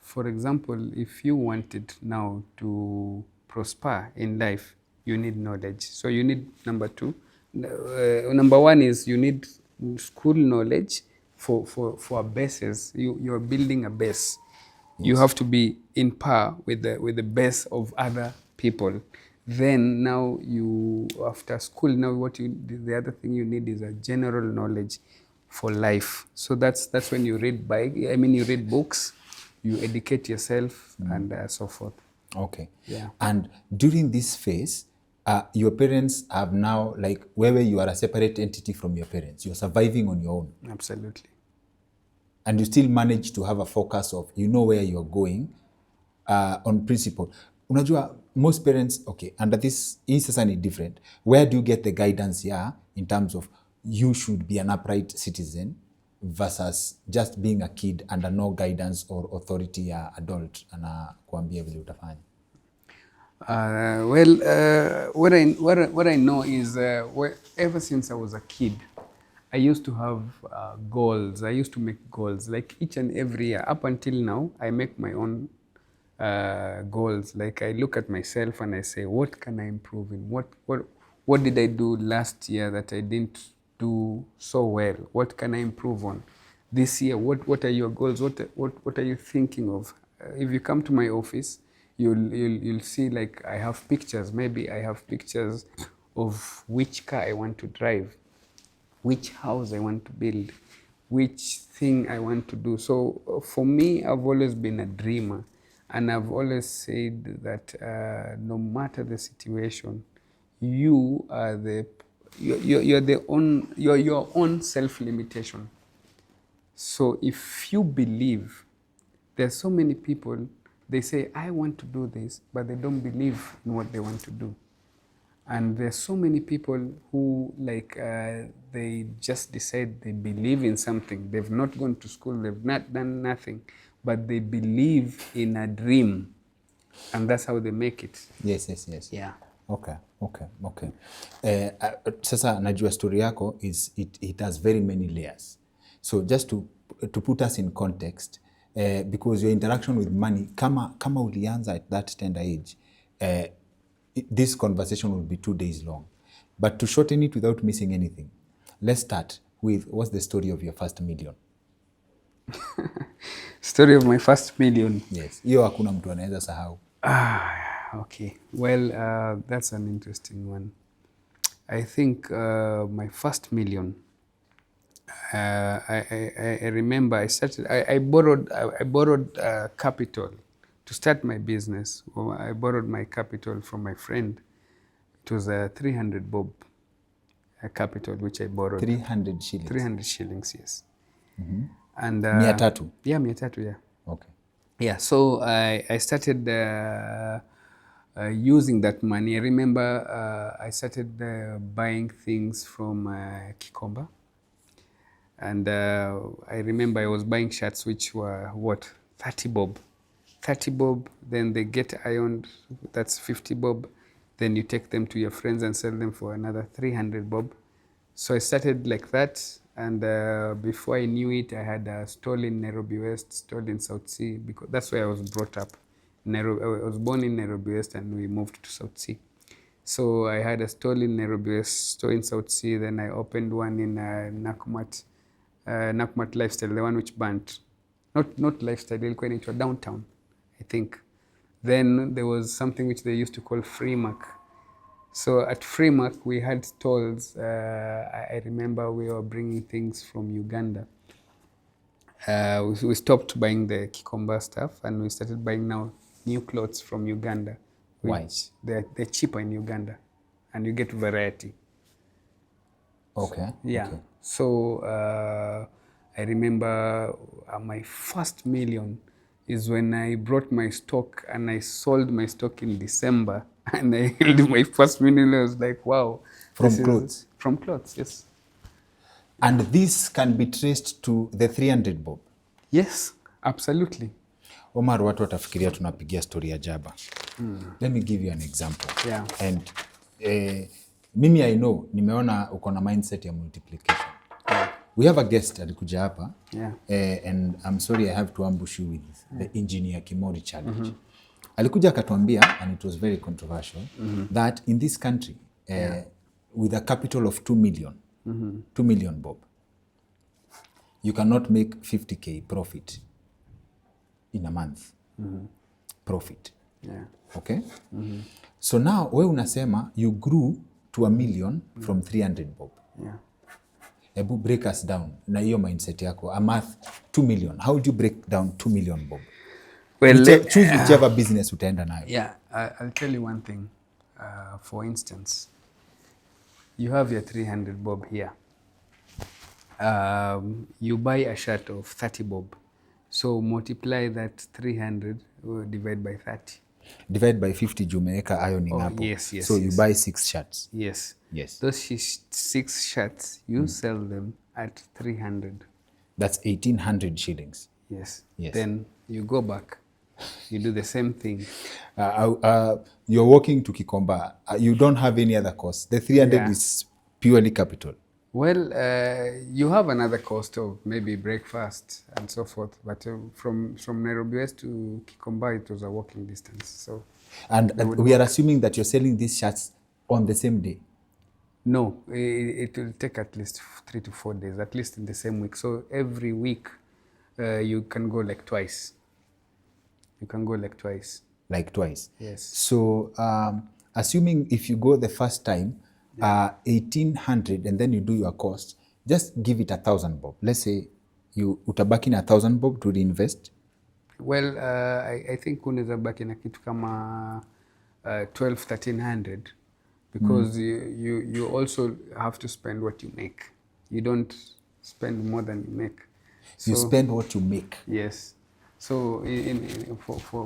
B: for example, if you wanted now to prosper in life, you need knowledge. So you need, number one is you need school knowledge for a basis. You're building a base. Yes. You have to be in par with the base of other people. Then now you, after school, now the other thing you need is a general knowledge for life. So that's when you read you read books, you educate yourself, and so forth.
A: Okay.
B: Yeah.
A: And during this phase, your parents have now, like, where you are a separate entity from your parents, you're surviving on your own.
B: Absolutely. And
A: you still manage to have a focus of, you know where you're going on principle. Unajua, most parents, okay, under this is different. Where do you get the guidance here in terms of you should be an upright citizen versus just being a kid under no guidance or authority ya adult ana kuambia vile utafanya?
B: What I know is ever since I was a kid, I used to have goals. I used to make goals like each and every year. Up until now, I make my own goals. Like I look at myself and I say, what can I improve in? What did I do last year that I didn't do so well? What can I improve on this year? What are your goals? What are you thinking of? If you come to my office, you'll see like I have pictures. Maybe I have pictures of which car I want to drive, which house I want to build, which thing I want to do. So for me, I've always been a dreamer. And I've always said that no matter the situation, you are you're your own self-limitation. So if you believe, there's so many people, they say, I want to do this, but they don't believe in what they want to do. And there's so many people who they just decide they believe in something. They've not gone to school, they've not done nothing, but they believe in a dream, and that's how they make it.
A: Yes.
B: Yeah.
A: Okay. Sasa najua story yako it has very many layers. So just to put us in context, because your interaction with money, kama ulianza at that tender age, this conversation will be 2 days long. But to shorten it without missing anything, let's start with what's the story of your first million?
B: Story of my first million.
A: Yes, hiyo hakuna mtu anaweza sahau.
B: Okay. Well, that's an interesting one. I think my first million. I remember I borrowed capital to start my business. I borrowed my capital from my friend. It was a 300 bob capital which I borrowed.
A: 300 shillings.
B: 300 shillings, yes. And
A: 300.
B: yeah, 300, yeah.
A: Okay.
B: Yeah, so I started using that money. I remember I started buying things from Kikomba. And I remember I was buying shirts which were, 30 bob. 30 bob, then they get ironed, that's 50 bob. Then you take them to your friends and sell them for another 300 bob. So I started like that. And before I knew it, I had a stall in Nairobi West, stall in South Sea, because that's where I was brought up. I was born in Nairobi West and we moved to South Sea. So I had a stall in Nairobi West, store in South Sea. Then I opened one in Nakumatt Lifestyle, the one which burnt. Not Lifestyle, ilikuwa inaitwa Downtown, I think. Then there was something which they used to call Freemark. So at Freemark, we had stalls. I remember we were bringing things from Uganda. We stopped buying the Kikomba stuff and we started buying now new clothes from Uganda.
A: Why?
B: They're cheaper in Uganda and you get variety.
A: Okay.
B: Yeah.
A: Okay.
B: So I remember my first million is when I brought my stock and I sold my stock in December and I held my first million. I was like, wow.
A: From clothes?
B: From clothes, yes.
A: And this can be traced to the 300 bob?
B: Yes, absolutely.
A: Omar, watu watafikiria tunapigia story ya jaba. Let me give you an example.
B: Yeah.
A: And mimi I know, nimeona uko na mindset ya multiplication.
B: Yeah.
A: We have a guest alikuja hapa.
B: Yeah.
A: And I'm sorry I have to ambush you with the engineer Kimori challenge. Alikuja akatuambia, and it was very controversial, that in this country, with a capital of 2 million, 2 million bob, you cannot make 50K profit in a month. Profit.
B: Yeah.
A: Okay? So now, we unasema, you grew to 1 million from 300 bob.
B: Yeah.
A: Ebu break us down na hiyo mindset yako. A month, 2 million. How would you break down 2 million bob?
B: Well,
A: Choose whichever business utaenda nayo.
B: Yeah, I'll tell you one thing. For instance, you have your 300 bob here. You buy a shirt of 30 bob. So multiply that 300, divide by 30.
A: Divide by 50 juu umeweka ironing hapo.
B: Yes, yes,
A: so
B: yes.
A: you buy 6 shirts.
B: Yes.
A: Yes.
B: Those 6 shirts, you sell them at 300.
A: That's 1,800 shillings.
B: Yes.
A: Yes.
B: Then you go back. You do the same thing.
A: You're walking to Kikomba. You don't have any other costs. The 300 is purely capital.
B: Well, you have another cost of maybe breakfast and so forth. But from Nairobi West to Kikomba, it was a walking distance. So.
A: And we are assuming that you're selling these shirts on the same day.
B: No, it will take at least 3 to 4 days, at least in the same week. So every week, you can go like twice. You can go like twice.
A: Like twice?
B: Yes.
A: So assuming if you go the first time, 1,800 and then you do your cost, just give it 1,000 bob. Let's say you utabaki na 1,000 bob to reinvest.
B: Well, I think unaweza baki na kitu kama 1,200-1,300 because you also have to spend what you make. You don't spend more than you make. So,
A: you spend what you make.
B: Yes. So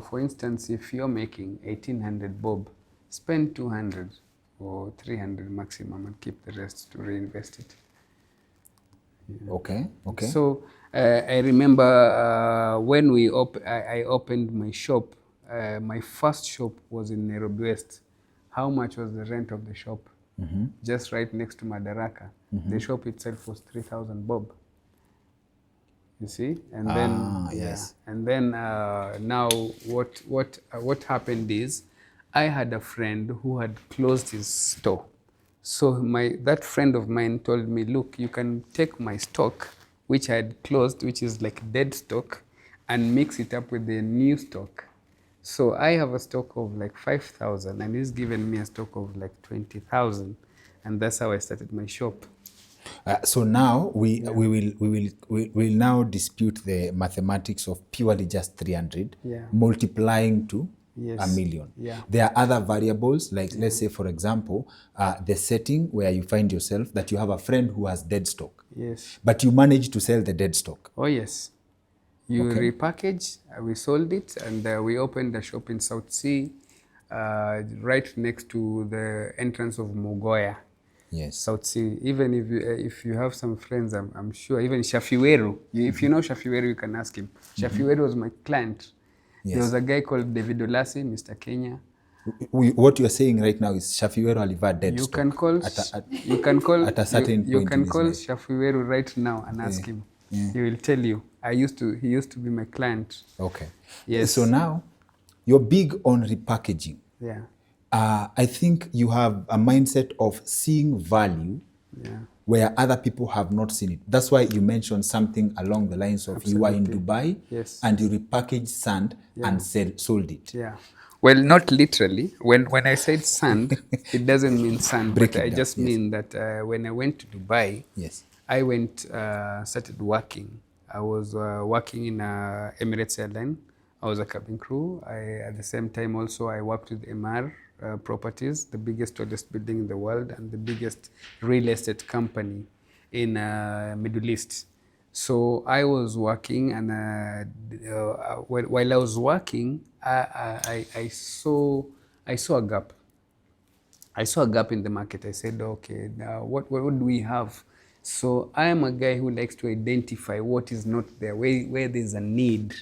B: for instance, if you're making 1,800 bob, spend 200 or 300 maximum and keep the rest to reinvest it. Yeah.
A: Okay, okay.
B: So I remember when I opened my shop, my first shop was in Nairobi West. How much was the rent of the shop? Just right next to Madaraka. The shop itself was 3,000 bob. You see, and then
A: yes.
B: And then now what happened is I had a friend who had closed his store, So that friend of mine told me, look, you can take my stock, which I had closed, which is like dead stock, and mix it up with the new stock. So I have a stock of like 5,000, and he's given me a stock of like 20,000, and that's how I started my shop.
A: So now we will now dispute the mathematics of purely just 300 multiplying to a million. There are other variables, like let's say, for example, the setting where you find yourself, that you have a friend who has dead stock. But you manage to sell the dead stock.
B: Oh yes. You repackage, we sold it, and we opened a shop in South Sea, right next to the entrance of Mogoya. South Sea. Even if you have some friends, I'm sure, even Shafiweru, if you know Shafiweru, you can ask him. Shafiweru was my client. There was a guy called David Olasi, Mr. Kenya.
A: What you are saying right now is Shafiweru aliva dead stock.
B: You can call
A: at a certain point.
B: You can call Shafiweru right now and ask him. He will tell you. He used to be my client.
A: Okay.
B: Yes.
A: So now you're big on repackaging.
B: Yeah.
A: I think you have a mindset of seeing value where other people have not seen it. That's why you mentioned something along the lines of you are in Dubai and you repackaged sand and sold it.
B: Yeah. Well, not literally. When I said sand, it doesn't mean sand, but I just mean that when I went to Dubai, I went, started working. I was working in Emirates Airline. I was a cabin crew. At the same time also, I worked with MR Properties, the biggest, tallest building in the world and the biggest real estate company in Middle East. So I was working, and while I was working, I saw a gap. I saw a gap in the market. I said, okay, now what do we have? So I am a guy who likes to identify what is not there, where there's a need.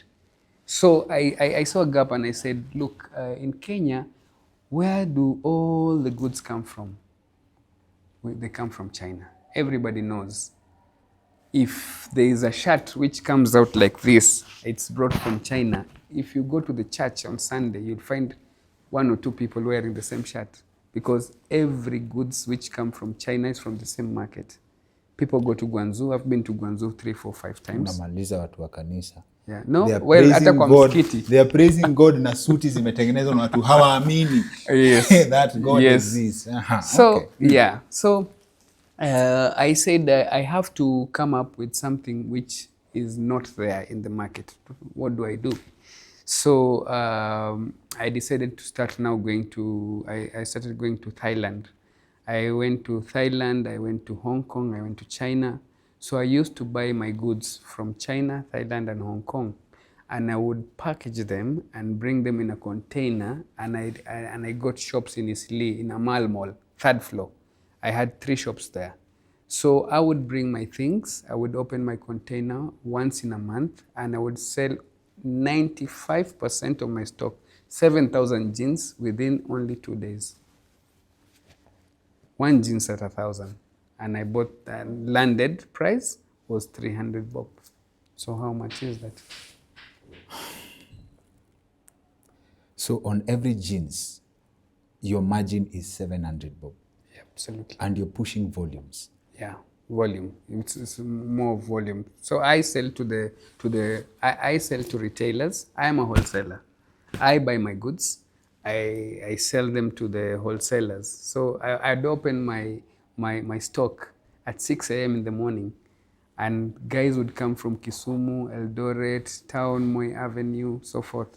B: So I saw a gap, and I said, look, in Kenya, where do all the goods come from? They come from China. Everybody knows. If there is a shirt which comes out like this, it's brought from China. If you go to the church on Sunday, you'll find 1 or 2 people wearing the same shirt, because every goods which come from China is from the same market. People go to Guangzhou. I've been to Guangzou 3, 4, 5 times.
A: Unamaliza watu wa kanisa.
B: Yeah. No, well, hata kwa msikiti.
A: They are praising God na suti zimetengenezwa na watu hawaamini that God exists.
B: So, yeah. So, I said I have to come up with something which is not there in the market. What do I do? So, I decided to start now I started going to Thailand. I went to Thailand, I went to Hong Kong, I went to China. So I used to buy my goods from China, Thailand, and Hong Kong, and I would package them and bring them in a container. And I got shops in Isli, in Amal Mall, 3rd floor. I had 3 shops there. So I would bring my things. I would open my container once in a month, and I would sell 95% of my stock, 7,000 jeans, within only 2 days. 1 jeans at 1,000. And I bought, landed price was 300 bob. So how much is that?
A: So on every jeans, your margin is 700 bob.
B: Yeah, absolutely.
A: And you're pushing volumes.
B: Yeah, volume. It's more volume. So I sell I sell to retailers. I am a wholesaler. I buy my goods. I sell them to the wholesalers. So I'd open my stock at 6 a.m. in the morning, and guys would come from Kisumu, Eldoret, Town, Moi Avenue, so forth,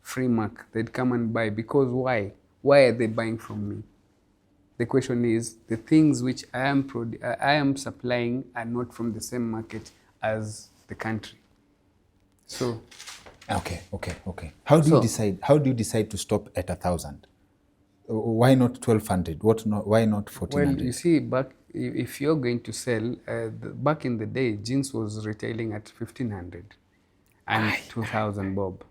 B: Freemark. They'd come and buy, because why? Why are they buying from me? The question is, the things which I am supplying are not from the same market as the country. So.
A: Okay. How do you decide to stop at 1,000? Why not 1,200? Why not 1,400?
B: Well, you see, if you're going to sell, back in the day, jeans was retailing at 1,500 and 2,000 bob.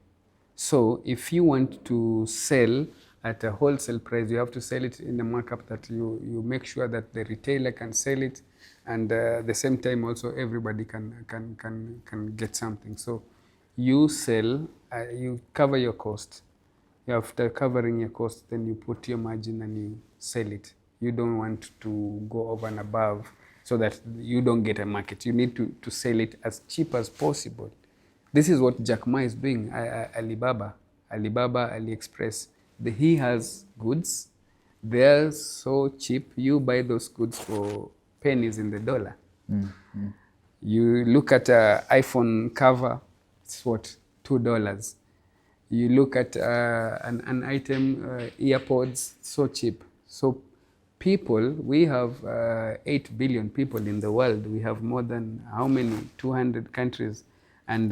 B: So if you want to sell at a wholesale price, you have to sell it in a markup that you make sure that the retailer can sell it, and at the same time also everybody can get something. So you sell, you cover your cost. After covering your cost, then you put your margin and you sell it. You don't want to go over and above so that you don't get a market. You need to sell it as cheap as possible. This is what Jack Ma is doing. Alibaba, AliExpress. He has goods. They're so cheap. You buy those goods for pennies in the dollar. You look at an iPhone cover, it's what, $2. You look at an item, earpods, so cheap. So people, we have 8 billion people in the world. We have more than how many? 200 countries. And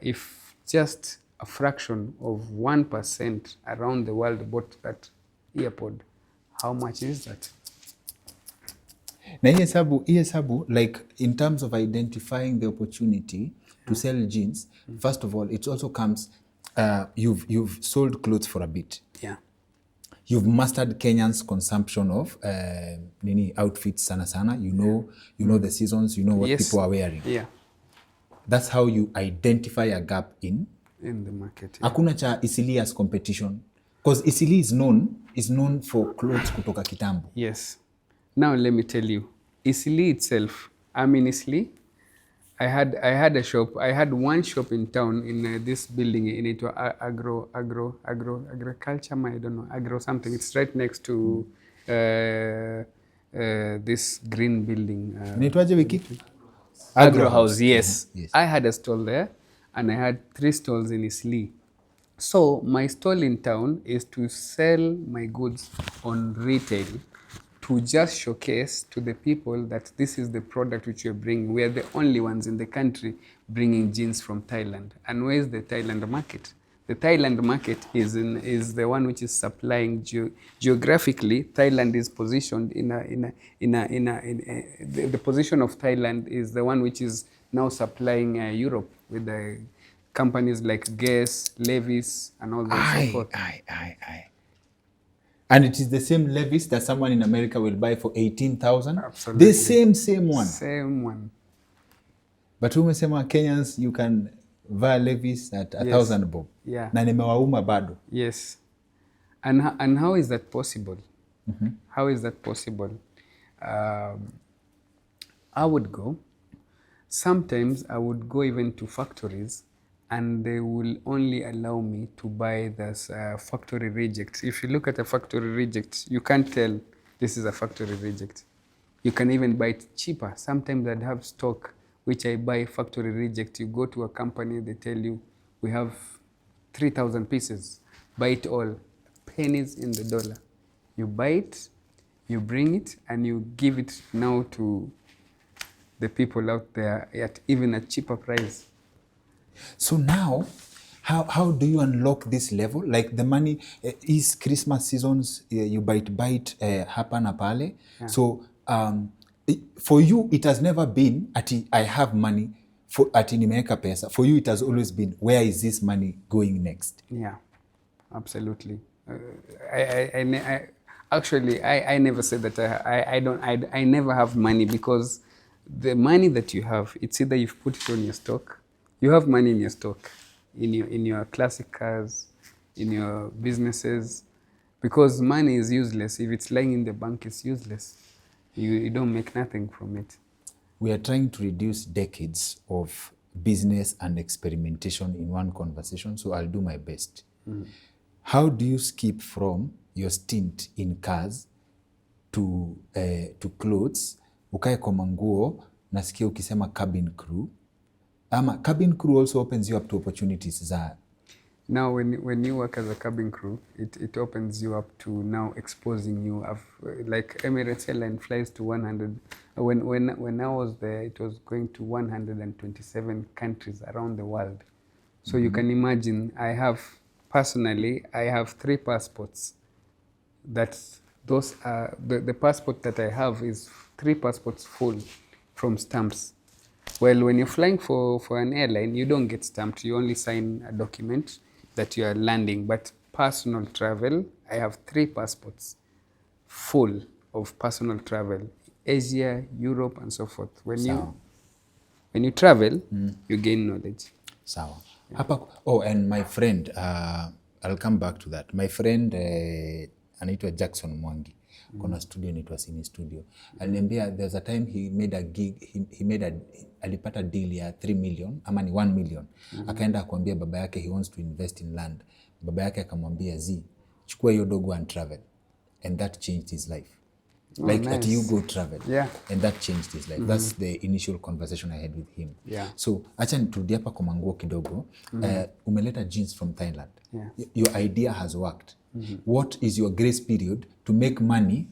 B: if just a fraction of 1% around the world bought that earpod, how much is that?
A: Na hii hesabu, like in terms of identifying the opportunity to sell jeans, first of all, it also comes, you've sold clothes for a bit.
B: Yeah.
A: You've mastered Kenyans' consumption of outfits sana. You know the seasons, you know what people are wearing.
B: Yeah.
A: That's how you identify a gap in
B: the market. Yeah.
A: Hakuna cha Eastleigh as competition. Because Eastleigh is known for clothes kutoka kitambo.
B: Yes. Now let me tell you, Eastleigh itself, I'm in Eastleigh. I had a shop. I had one shop in town in this building in it, agriculture, I don't know, agro something. It's right next to this green building.
A: Inaitwaje wiki?
B: Agro house, yes.
A: Yes.
B: I had a stall there, and I had 3 stalls in Eastleigh. So my stall in town is to sell my goods on retail, to just showcase to the people that this is the product which we're bringing. We are the only ones in the country bringing jeans from Thailand. And where is the Thailand market? The Thailand market is the one which is supplying geographically. Thailand is positioned the position of Thailand is the one which is now supplying Europe with the companies like Guess, Levi's, and all those so forth.
A: And it is the same Levi's that someone in America will buy for 18,000.
B: Absolutely.
A: The same one.
B: Same one.
A: But umesema Kenyans, you can buy Levi's at 1,000 bob.
B: Yeah.
A: Na nimewauma bado.
B: Yes. And how is that possible? How is that possible? I would go. Sometimes I would go even to factories, and they will only allow me to buy this factory rejects. If you look at a factory reject, you can't tell this is a factory reject. You can even buy it cheaper. Sometimes I'd have stock which I buy factory reject. You go to a company, they tell you, we have 3,000 pieces. Buy it all. Pennies in the dollar. You buy it, you bring it, and you give it now to the people out there at even a cheaper price.
A: So now, how do you unlock this level? Like the money is Christmas seasons, you bite hapa na pale. Yeah. So for you, it has never been ati I have money, ati nimeweka pesa. For you, it has always been, where is this money going next?
B: Yeah, absolutely. Actually, I never said that I never have money, because the money that you have, it's either you've put it on your stock. You have money in your stock, in your classic cars, in your businesses, because money is useless. If it's lying in the bank, it's useless. You don't make nothing from it.
A: We are trying to reduce decades of business and experimentation in one conversation, so I'll do my best. How do you skip from your stint in cars to clothes? Ukae kwa manguo, nasikia ukisema cabin crew. Cabin crew also opens you up to opportunities za.
B: Now, when you work as a cabin crew, it opens you up to now exposing you. Like Emirates Airline flies to 100. When I was there, it was going to 127 countries around the world. So you can imagine, I have 3 passports. Those are the passport that I have is 3 passports full from stamps. Well, when you're flying for an airline, you don't get stamped. You only sign a document that you are landing. But personal travel, I have 3 passports full of personal travel. Asia, Europe, and so forth. When you travel, you gain knowledge.
A: Sawa. Yeah. And my friend, I'll come back to that. My friend, anaitwa Jackson Mwangi. Kuna studio inaitwa Cine Studio. Aliniambia there's a time he made a gig, alipata deal ya 3 million ama ni 1 million. Akaenda kuambia baba yake he wants to invest in land. Baba yake akamwambia chukua hiyo dogo and travel. And that changed his life. Nice. That you go travel.
B: Yeah.
A: And that changed his life. That's the initial conversation I had with him.
B: Yeah.
A: So acha turudi hapa kwa manguo kidogo. Umeleta jeans from Thailand.
B: Yeah.
A: Your idea has worked. What is your grace period to make money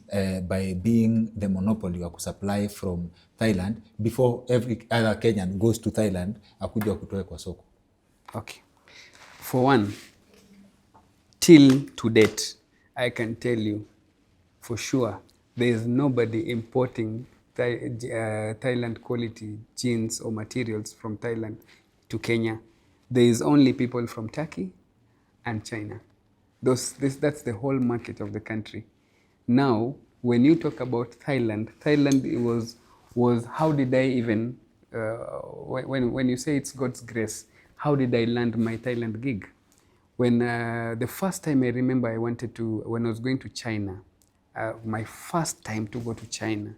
A: by being the monopoly wa kusupply from Thailand before every other Kenyan goes to Thailand akuja kutoe kwa soko?
B: Okay. For one, till to date, I can tell you for sure there is nobody importing Thailand quality jeans or materials from Thailand to Kenya. There is only people from Turkey and China. That's the whole market of the country. Now, when you talk about Thailand was how did I even, when you say it's God's grace, how did I land my Thailand gig? When the first time I remember when I was going to China, my first time to go to China,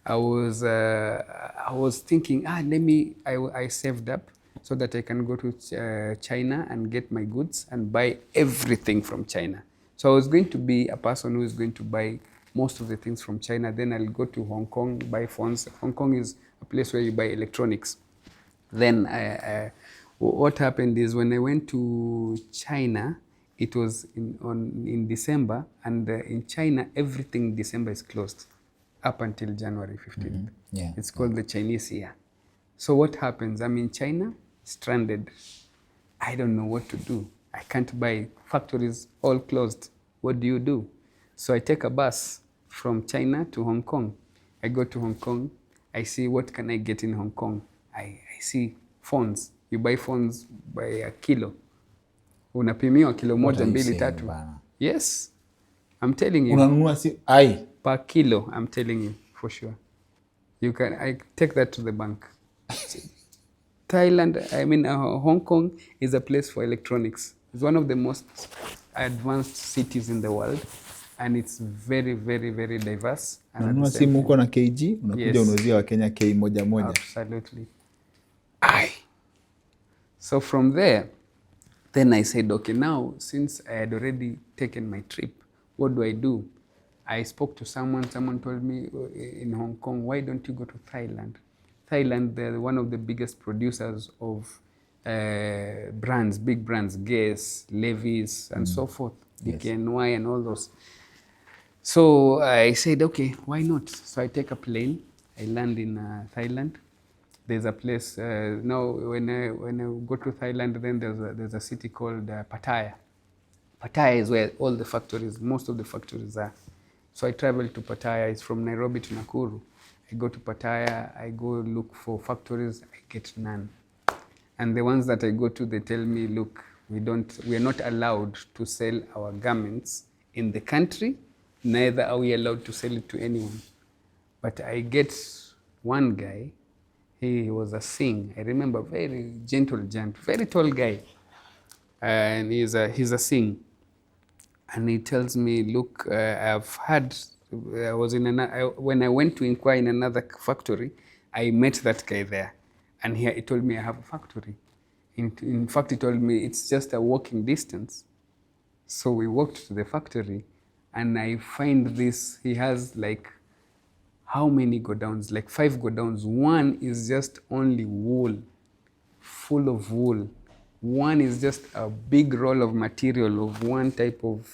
B: I was thinking, I saved up so that I can go to China and get my goods and buy everything from China. So I was going to be a person who is going to buy most of the things from China. Then I'll go to Hong Kong, buy phones. Hong Kong is a place where you buy electronics. Then what happened is when I went to China, it was in December, and in China, everything in December is closed up until January 15th.
A: Yeah.
B: It's called the Chinese year. So what happens? I'm in China, stranded. I don't know what to do. I can't buy. Factories all closed. What do? So I take a bus from China to Hong Kong. I go to Hong Kong. I see what can I get in Hong Kong. I see phones. You buy phones by a kilo. Unapimiwa kilo moja, mbili, tatu. Yes. I'm telling you.
A: Unanunua
B: per kilo, I'm telling you for sure. I take that to the bank. Thailand, Hong Kong is a place for electronics. It's one of the most advanced cities in the world, and it's very, very, very diverse.
A: Unanunua simu uko na kg, unakuja unauzia wa Kenya K moja moja.
B: Absolutely. So from there, then I said, okay, now since I had already taken my trip, what do? I spoke to someone told me in Hong Kong, why don't you go to Thailand? Thailand, they're one of the biggest producers of brands, big brands, Guess, Levi's, and so forth, DKNY and all those. So I said, okay, why not? So I take a plane, I land in Thailand. There's a place, now when I go to Thailand, then there's a city called Pattaya. Pattaya is where all the factories, most of the factories are. So I travel to Pattaya. It's from Nairobi to Nakuru. I go to Pattaya, I go look for factories, I get none. And the ones that I go to, they tell me, look, we are not allowed to sell our garments in the country, neither are we allowed to sell it to anyone. But I get one guy, he was a Singh. I remember, very gentle gent, very tall guy. And he's a Singh. And he tells me, look, when I went to inquire in another factory, I met that guy there. And he told me I have a factory. In fact, he told me it's just a walking distance. So we walked to the factory, and I find this, he has like, how many godowns? Like 5 godowns. One is just only wool, full of wool. One is just a big roll of material of one type of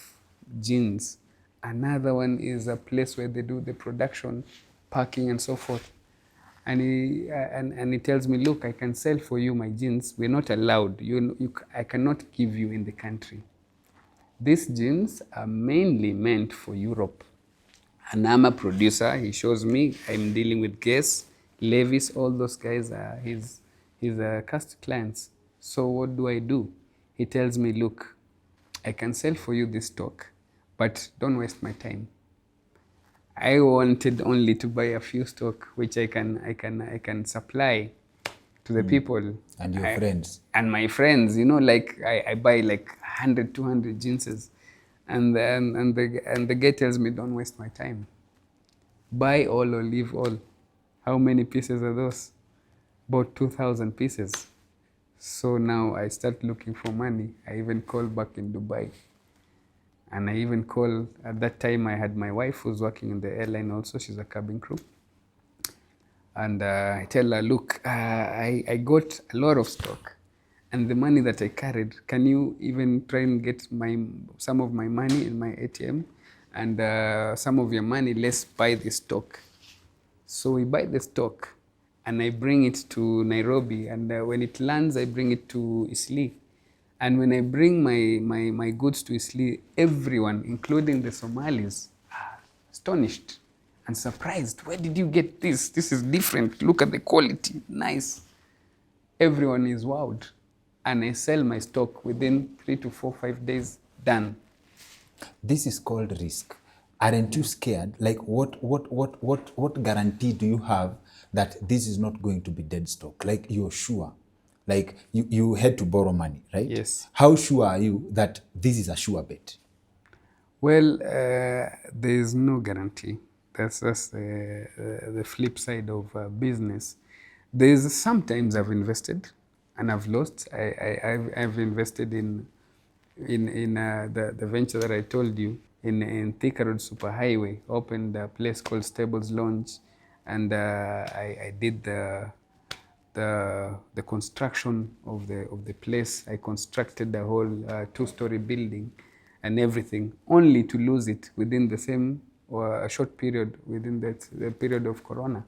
B: jeans. Another one is a place where they do the production, packing, and so forth. And he tells me, look, I can sell for you my jeans. We're not allowed. I cannot give you in the country. These jeans are mainly meant for Europe. And I'm a producer. He shows me. I'm dealing with Guess, Levi's, all those guys are his cast clients. So what do? He tells me, look, I can sell for you this stock, but don't waste my time. I wanted only to buy a few stock, which I can supply to the people.
A: And your friends.
B: And my friends, like I buy like 100, 200 jeans. And the guy tells me, don't waste my time. Buy all or leave all. How many pieces are those? About 2,000 pieces. So now I start looking for money. I even call back in Dubai. And I even call, at that time I had my wife who's working in the airline also, she's a cabin crew. And I tell her, look, I got a lot of stock. And the money that I carried, can you even try and get some of my money in my ATM? And some of your money, let's buy the stock. So we buy the stock and I bring it to Nairobi. And when it lands, I bring it to Isli. And when I bring my goods to Isli, everyone, including the Somalis, are astonished and surprised. Where did you get this? This is different. Look at the quality. Nice. Everyone is wowed. And I sell my stock within 3 to 4, 5 days, done.
A: This is called risk. Aren't you scared? Like what guarantee do you have that this is not going to be dead stock? Like you're sure. Like you had to borrow money, right?
B: Yes.
A: How sure are you that this is a sure bet?
B: Well, there is no guarantee. That's the flip side of business. There's sometimes I've invested and I've lost. I've invested in the venture that I told you in Thika Road Superhighway. Opened a place called Stables Lounge, and I did the construction of the place. I constructed the whole 2-story building and everything, only to lose it within the same or a short period within the period of Corona.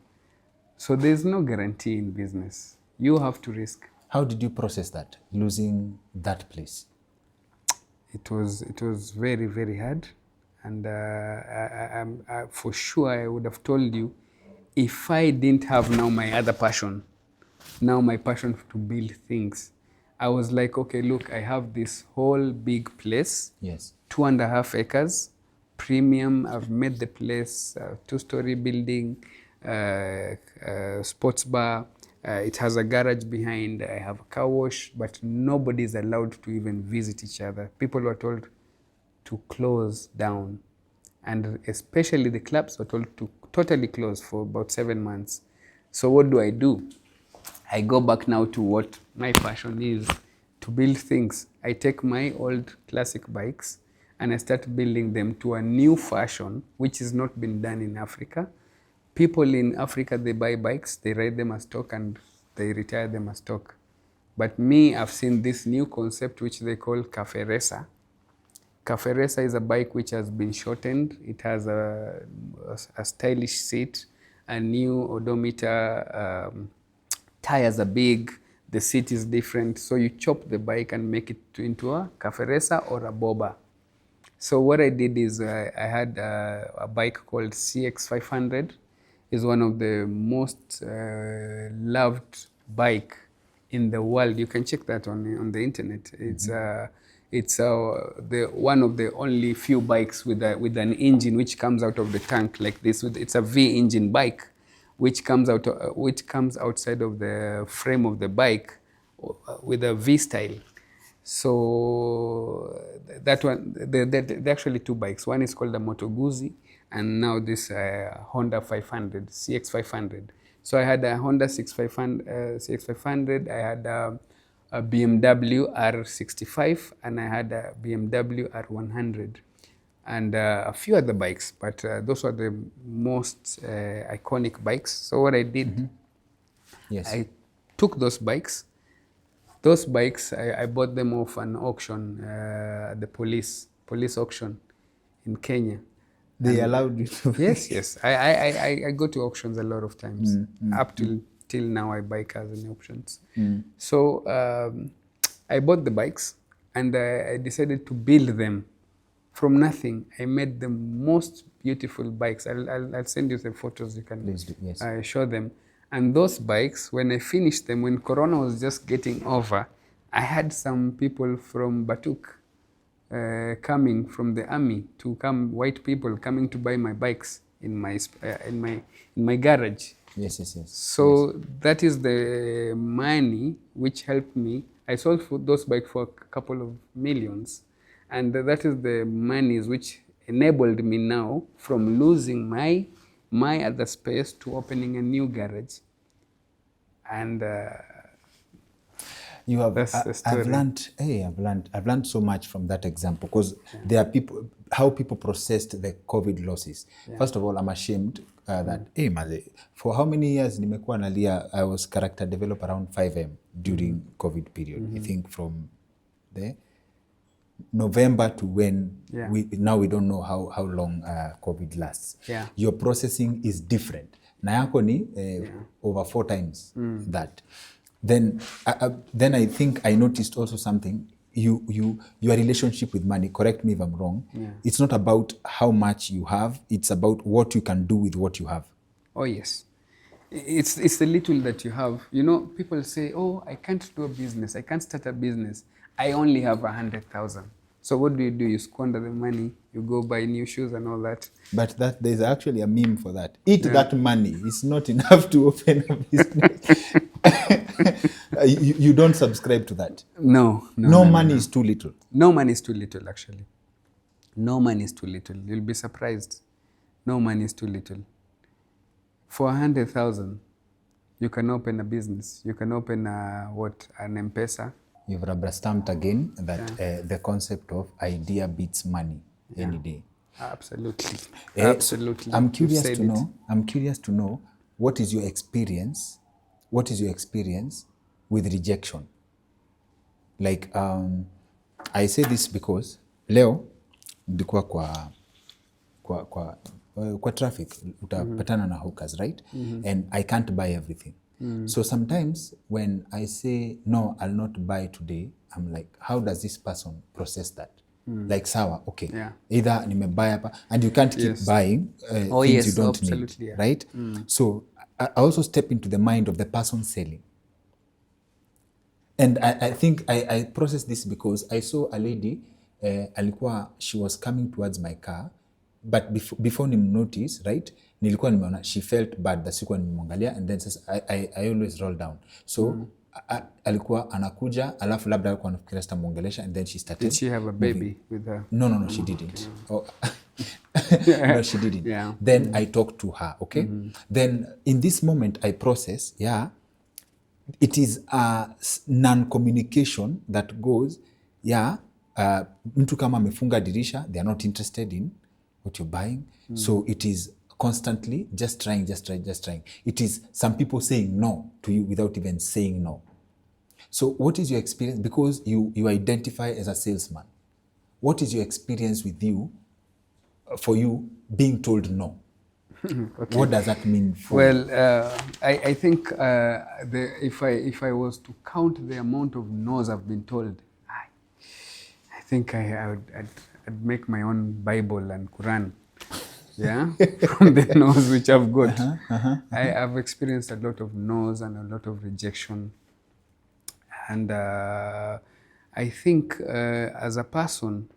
B: So there's no guarantee in business. You have to risk.
A: How did you process that, losing that place?
B: It was very, very hard. And for sure, I would have told you, if I didn't have now my other passion, now my passion to build things, I was like, okay, look, I have this whole big place,
A: Yes,
B: 2.5 acres, premium. I've made the place a 2-story building, sports bar. It has a garage behind. I have a car wash, but nobody is allowed to even visit each other. People were told to close down, and especially the clubs were told to totally close for about 7 months. So what do? I go back now to what my passion is, to build things. I take my old classic bikes and I start building them to a new fashion, which has not been done in Africa. People in Africa, they buy bikes, they ride them as stock, and they retire them as stock. But me, I've seen this new concept which they call Cafe Racer. Cafe Racer is a bike which has been shortened. It has a stylish seat, a new odometer, tires are big, the seat is different. So you chop the bike and make it into a Cafe Racer or a Boba. So what I did is I had a bike called CX500. Is one of the most loved bike in the world. You can check that on the internet. It's one of the only few bikes with an engine which comes out of the tank like this. It's a V engine bike, which comes outside of the frame of the bike with a V style. So that one, there are actually 2 bikes. One is called the Moto Guzzi, and now this Honda 500, CX500. So I had a Honda CX500, I had a BMW R65, and I had a BMW R100, and a few other bikes, but those were the most iconic bikes. So what I did,
A: yes,
B: I took those bikes. I bought them off an auction, the police auction in Kenya.
A: They allowed you to.
B: Yes. I go to auctions a lot of times. Up till now, I buy cars in auctions. So I bought the bikes, and I decided to build them from nothing. I made the most beautiful bikes. I'll send you the photos. You can
A: Please do, yes.
B: show them. And those bikes, when I finished them, when Corona was just getting over, I had some people from Batuk coming from the army to come, white people coming to buy my bikes in my garage.
A: Yes.
B: So that is the money which helped me. I sold those bikes for a couple of millions, And that is the monies which enabled me now from losing my other space to opening a new garage. And
A: You have,
B: that's the story.
A: I've learned so much from that example, because there are people, how people processed the COVID losses. First of all, I'm ashamed that, for how many years nimekuwa nalia, I was character developed around 5M during COVID period. I think from the November to when now we don't know how long COVID lasts. Your processing is different. Na yako ni over 4 times that. Then I think I noticed also something. Your relationship with money, correct me if I'm wrong, it's not about how much you have, it's about what you can do with what you have.
B: Oh yes, it's the little that you have. You know, people say, oh, I can't do a business, I can't start a business, I only have 100,000. So what do? You squander the money, you go buy new shoes and all that.
A: But there's actually a meme for that. That money is not enough to open a business. You don't subscribe to that.
B: No,
A: money is too little.
B: No money is too little, actually. No money is too little. You'll be surprised. No money is too little. For 100,000, you can open a business. You can open an M-Pesa.
A: You've rubber stamped again that the concept of idea beats money any day.
B: Absolutely. Absolutely.
A: I'm curious to know what is your experience with rejection? Like, I say this because leo ndikuwa kwa traffic utapatana na hawkers, right? And I can't buy everything. So sometimes when I say no, I'll not buy today, I'm like, how does this person process that? Like, sawa, okay, either nimebuy hapa, and you can't keep buying things you don't need, right? So I also step into the mind of the person selling. And I think I process this because I saw a lady, she was coming towards my car, but before notice, right? Nilikuwa nimeona, she felt bad that sikuwa nimemwangalia, and then says, I always roll down. So alikuwa anakuja, alafu labda alikuwa anafikiria sitamwongelesha, and then she started.
B: Did she have a baby with her?
A: No, she didn't. Oh. No, she didn't. Then I talked to her, okay? Then in this moment I process, it is a non-communication that goes, mtu kama amefunga dirisha, they are not interested in what you're buying. So it is constantly just trying. It is some people saying no to you without even saying no. So what is your experience? Because you identify as a salesman. What is your experience with you, for you, being told no? Okay. What does that mean for you?
B: Well, I think if I was to count the amount of no's I've been told, I think I'd make my own Bible and Quran. From the no's which I've got. I've experienced a lot of no's and a lot of rejection. And I think as a person,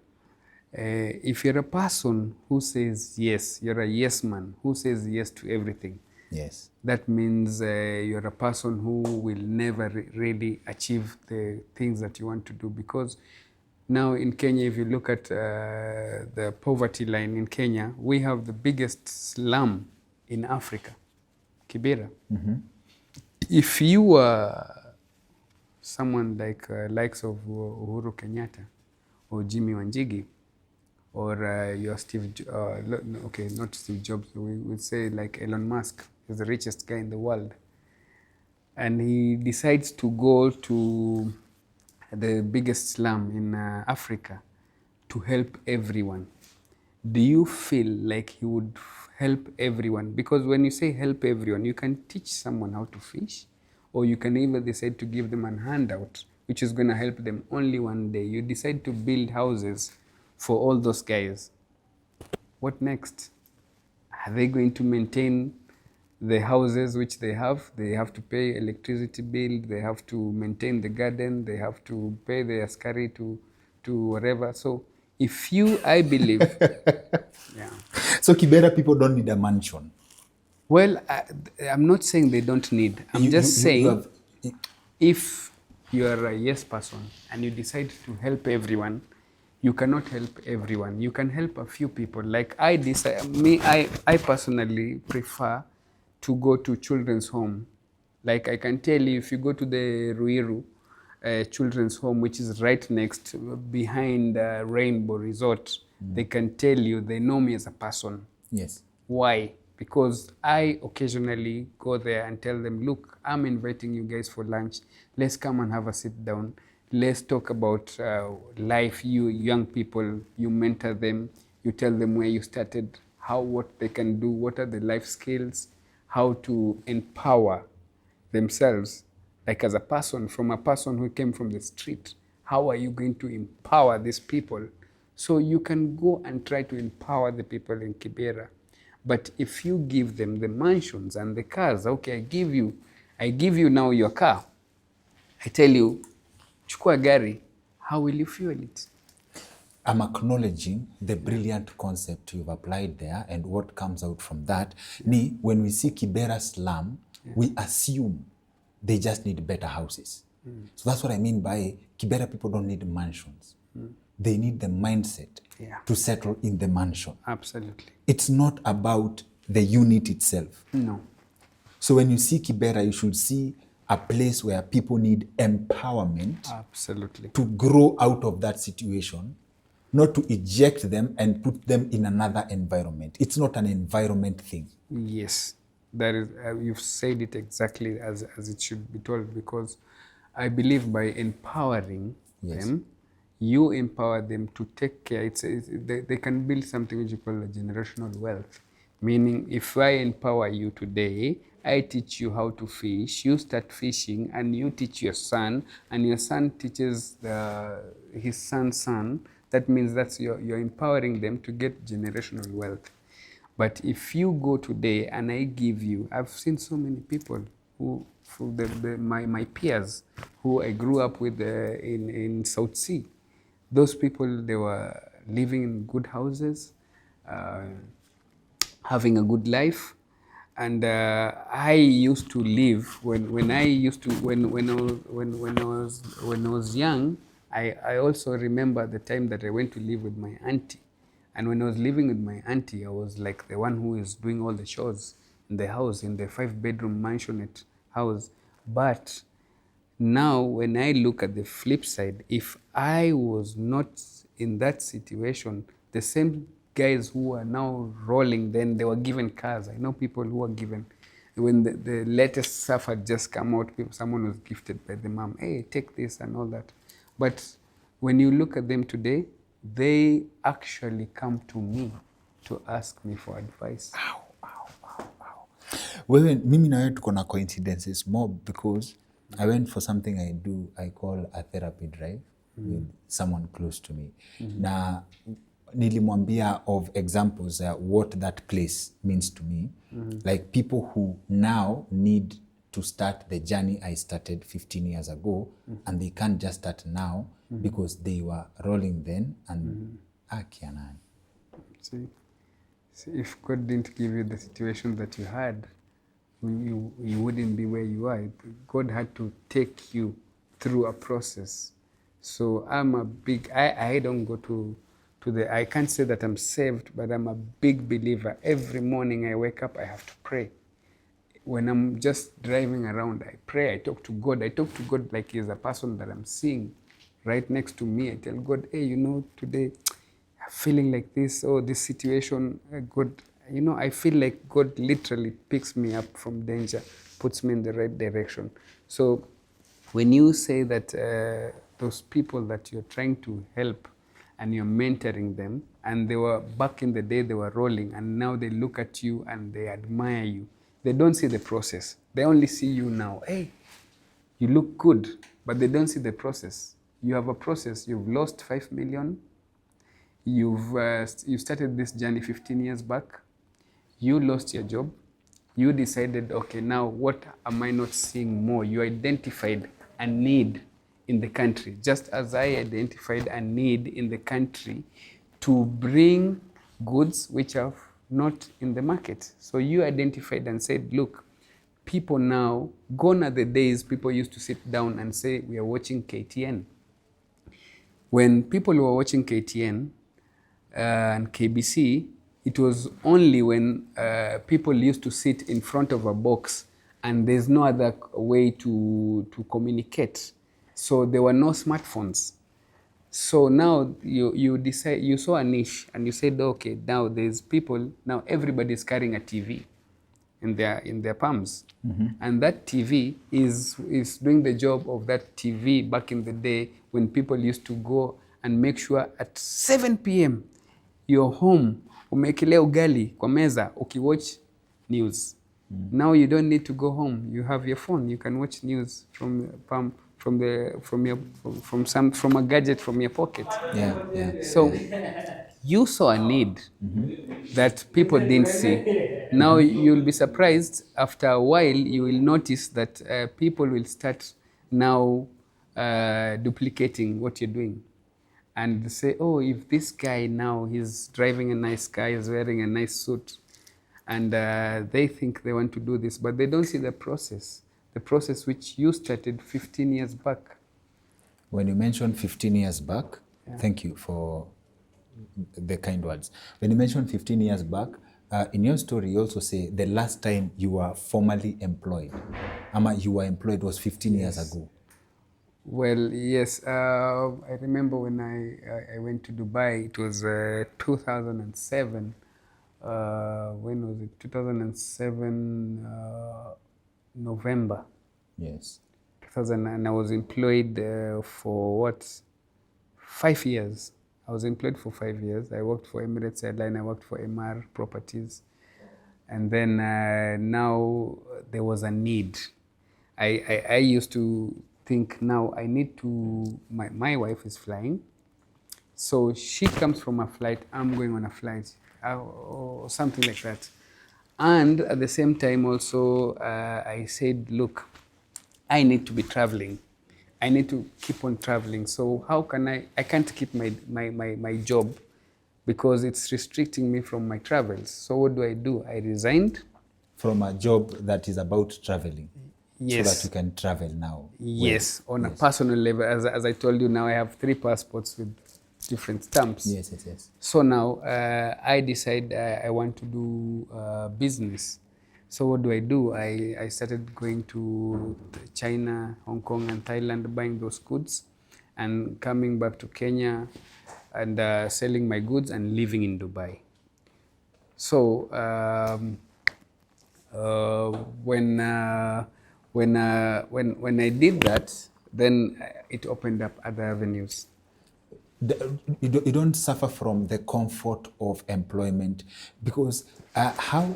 B: if you're a person who says yes, you're a yes man who says yes to everything.
A: Yes.
B: That means you're a person who will never really achieve the things that you want to do. Because now in Kenya, if you look at the poverty line in Kenya, we have the biggest slum in Africa, Kibera. If you are someone like likes of Uhuru Kenyatta or Jimmy Wanjigi, or you're not Steve Jobs, we would say like Elon Musk is the richest guy in the world, and he decides to go to the biggest slum in Africa to help everyone. Do you feel like he would help everyone? Because when you say help everyone, you can teach someone how to fish, or you can even decide to give them a handout, which is going to help them only one day. You decide to build houses for all those guys. What next? Are they going to maintain the houses which they have? They have to pay electricity bill, they have to maintain the garden, they have to pay the askari to whatever. So I believe,
A: So Kibera people don't need a mansion.
B: Well, I'm not saying they don't need. I'm just saying if you are a yes person and you decide to help everyone, You cannot help everyone. You can help a few people. Like I personally prefer to go to children's home. Like I can tell you, if you go to the Ruiru children's home, which is right next behind Rainbow Resort, they can tell you they know me as a person.
A: Yes.
B: Why? Because I occasionally go there and tell them, look, I'm inviting you guys for lunch. Let's come and have a sit down. Let's talk about life. You young people, you mentor them. You tell them where you started, what they can do, what are the life skills, how to empower themselves. Like as a person, from a person who came from the street, how are you going to empower these people? So you can go and try to empower the people in Kibera. But if you give them the mansions and the cars, okay, I give you now your car. I tell you, chukua gari, how will you fuel it?
A: I'm acknowledging the brilliant concept you've applied there, and what comes out from that. Ni, when we see Kibera slum, we assume they just need better houses. So that's what I mean by Kibera people don't need mansions. They need the mindset to settle in the mansion.
B: Absolutely.
A: It's not about the unit itself.
B: No.
A: So when you see Kibera, you should see a place where people need empowerment.
B: Absolutely.
A: To grow out of that situation, not to eject them and put them in another environment. It's not an environment thing.
B: Yes, that is. You've said it exactly as it should be told, because I believe by empowering them, you empower them to take care. They can build something which you call a generational wealth. Meaning, if I empower you today, I teach you how to fish, you start fishing, and you teach your son, and your son teaches his son's son. That means you're empowering them to get generational wealth. But if you go today and I give you, I've seen so many people who, my peers, who I grew up with in South Sea. Those people, they were living in good houses, having a good life. And I used to live when I was young. I also remember the time that I went to live with my auntie. And when I was living with my auntie, I was like the one who is doing all the chores in the house, in the 5-bedroom mansionette house. But now when I look at the flip side, if I was not in that situation, the same guys who are now rolling, then they were given cars. I know people who were given, when the latest stuff had just come out, someone was gifted by the mom, hey, take this and all that. But when you look at them today, they actually come to me to ask me for advice.
A: Wewe, mimi na wewe tuko na coincidences more, because I went for something I call a therapy drive with someone close to me. Na nilimwambia of examples what that place means to me. Like people who now need to start the journey I started 15 years ago, and they can't just start now because they were rolling then and akianani.
B: See, if God didn't give you the situation that you had, you wouldn't be where you are. God had to take you through a process. So I'm a big, I don't go to I can't say that I'm saved, but I'm a big believer. Every morning I wake up, I have to pray. When I'm just driving around, I pray, I talk to God. I talk to God like He's a person that I'm seeing right next to me. I tell God, hey, today I'm feeling like this, this situation, God, I feel like God literally picks me up from danger, puts me in the right direction. So when you say that those people that you're trying to help and you're mentoring them, and they were, back in the day, they were rolling, and now they look at you and they admire you. They don't see the process. They only see you now. Hey, you look good, but they don't see the process. You have a process. You've lost 5 million. You started this journey 15 years back. You lost your job. You decided, okay, now what am I not seeing more? You identified a need in the country, just as I identified a need in the country to bring goods which are not in the market. So you identified and said, look, people now, gone are the days people used to sit down and say, we are watching KTN. When people were watching KTN and KBC, it was only when people used to sit in front of a box and there's no other way to communicate. So there were no smartphones. So now you decide, you saw a niche and you said, okay, now there's people, now everybody's carrying a TV in their palms. And that TV is doing the job of that TV back in the day when people used to go and make sure at 7 p.m. you're home, umekelea ugali kwa meza, ukiwatch news. Now you don't need to go home. You have your phone. You can watch news from a gadget from your pocket.
A: Yeah.
B: So you saw a need that people didn't see. Now you'll be surprised. After a while, you will notice that people will start now duplicating what you're doing. And say, oh, if this guy now, he's driving a nice car, he's wearing a nice suit, and they think they want to do this, but they don't see the process which you started 15 years back.
A: When you mentioned 15 years back, thank you for the kind words. When you mentioned 15 years back, in your story, you also say the last time you were formally employed, you were employed was 15 years ago.
B: Well, yes. I remember when I went to Dubai, it was 2007. When was it? 2007 November.
A: Yes.
B: 2000, and I was employed for 5 years. I was employed for 5 years. I worked for Emirates Airline. I worked for MR Properties. And then now there was a need. I used to think now I need to, my wife is flying. So she comes from a flight, I'm going on a flight, or something like that. And at the same time also, I said, look, I need to be traveling. I need to keep on traveling. So how can I can't keep my job because it's restricting me from my travels. So what do? I resigned. From
A: a job that is about traveling.
B: Yes.
A: So that you can travel now.
B: Yes, on a personal level. As I told you, now I have 3 passports with different stamps.
A: Yes.
B: So now I decide I want to do business. So what do? I started going to China, Hong Kong, and Thailand, buying those goods, and coming back to Kenya and selling my goods and living in Dubai. So when I did that, then it opened up other avenues.
A: You don't suffer from the comfort of employment because how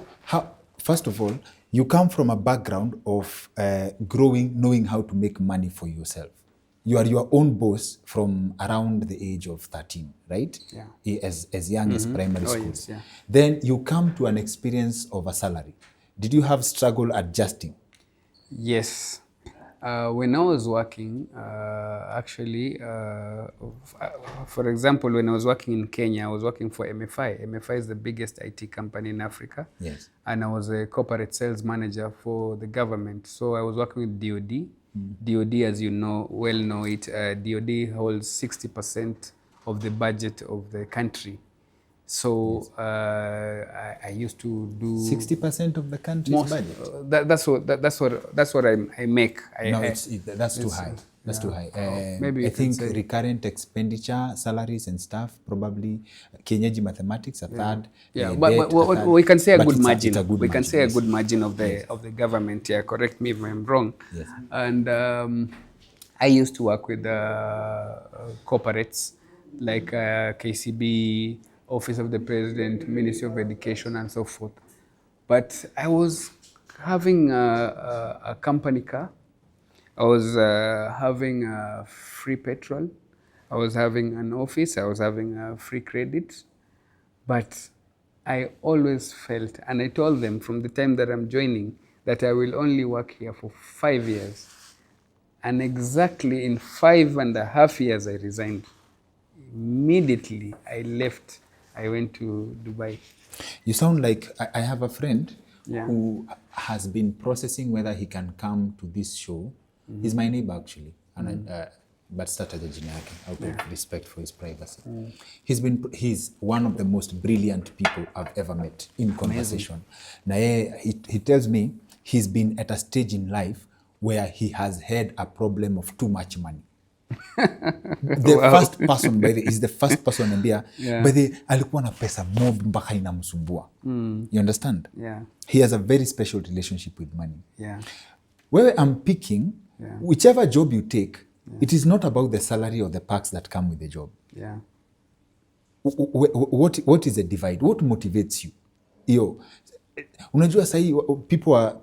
A: first of all, you come from a background of growing, knowing how to make money for yourself. You are your own boss from around the age of 13, right?
B: Yeah.
A: As young as primary school.
B: Yes, yeah.
A: Then you come to an experience of a salary. Did you have struggle adjusting?
B: Yes. When I was working, for example, when I was working in Kenya, I was working for MFI. MFI is the biggest IT company in Africa.
A: Yes.
B: And I was a corporate sales manager for the government. So I was working with DOD. DOD, as you know, DOD holds 60% of the budget of the country. So yes. I used to do
A: 60% of the country's budget.
B: That's what I make.
A: That's too high. That's too high. Maybe I think recurrent expenditure, salaries and stuff, probably Kenyaji mathematics a third.
B: Yeah, but we can say a good margin. We can say a good margin of the government. Yeah, correct me if I'm wrong.
A: Yes.
B: And I used to work with corporates like KCB, Office of the President, Ministry of Education, and so forth. But I was having a company car. I was having free petrol. I was having an office. I was having free credit. But I always felt, and I told them from the time that I'm joining, that I will only work here for 5 years. And exactly in 5.5 years, I resigned. Immediately, I left. I went to Dubai.
A: You sound like I have a friend who has been processing whether he can come to this show. He's my neighbor actually, and but stataja jina yake out of respect for his privacy. He's one of the most brilliant people I've ever met in conversation. Na he tells me he's been at a stage in life where he has had a problem of too much money. The first person by the is the first person ambia by the alikuwa na pesa mob mpaka inamsumbua. You understand?
B: Yeah.
A: He has a very special relationship with money.
B: Yeah.
A: Where I'm picking, whichever job you take, it is not about the salary or the perks that come with the job.
B: Yeah.
A: What is the divide? What motivates you? Yo, unajua sahi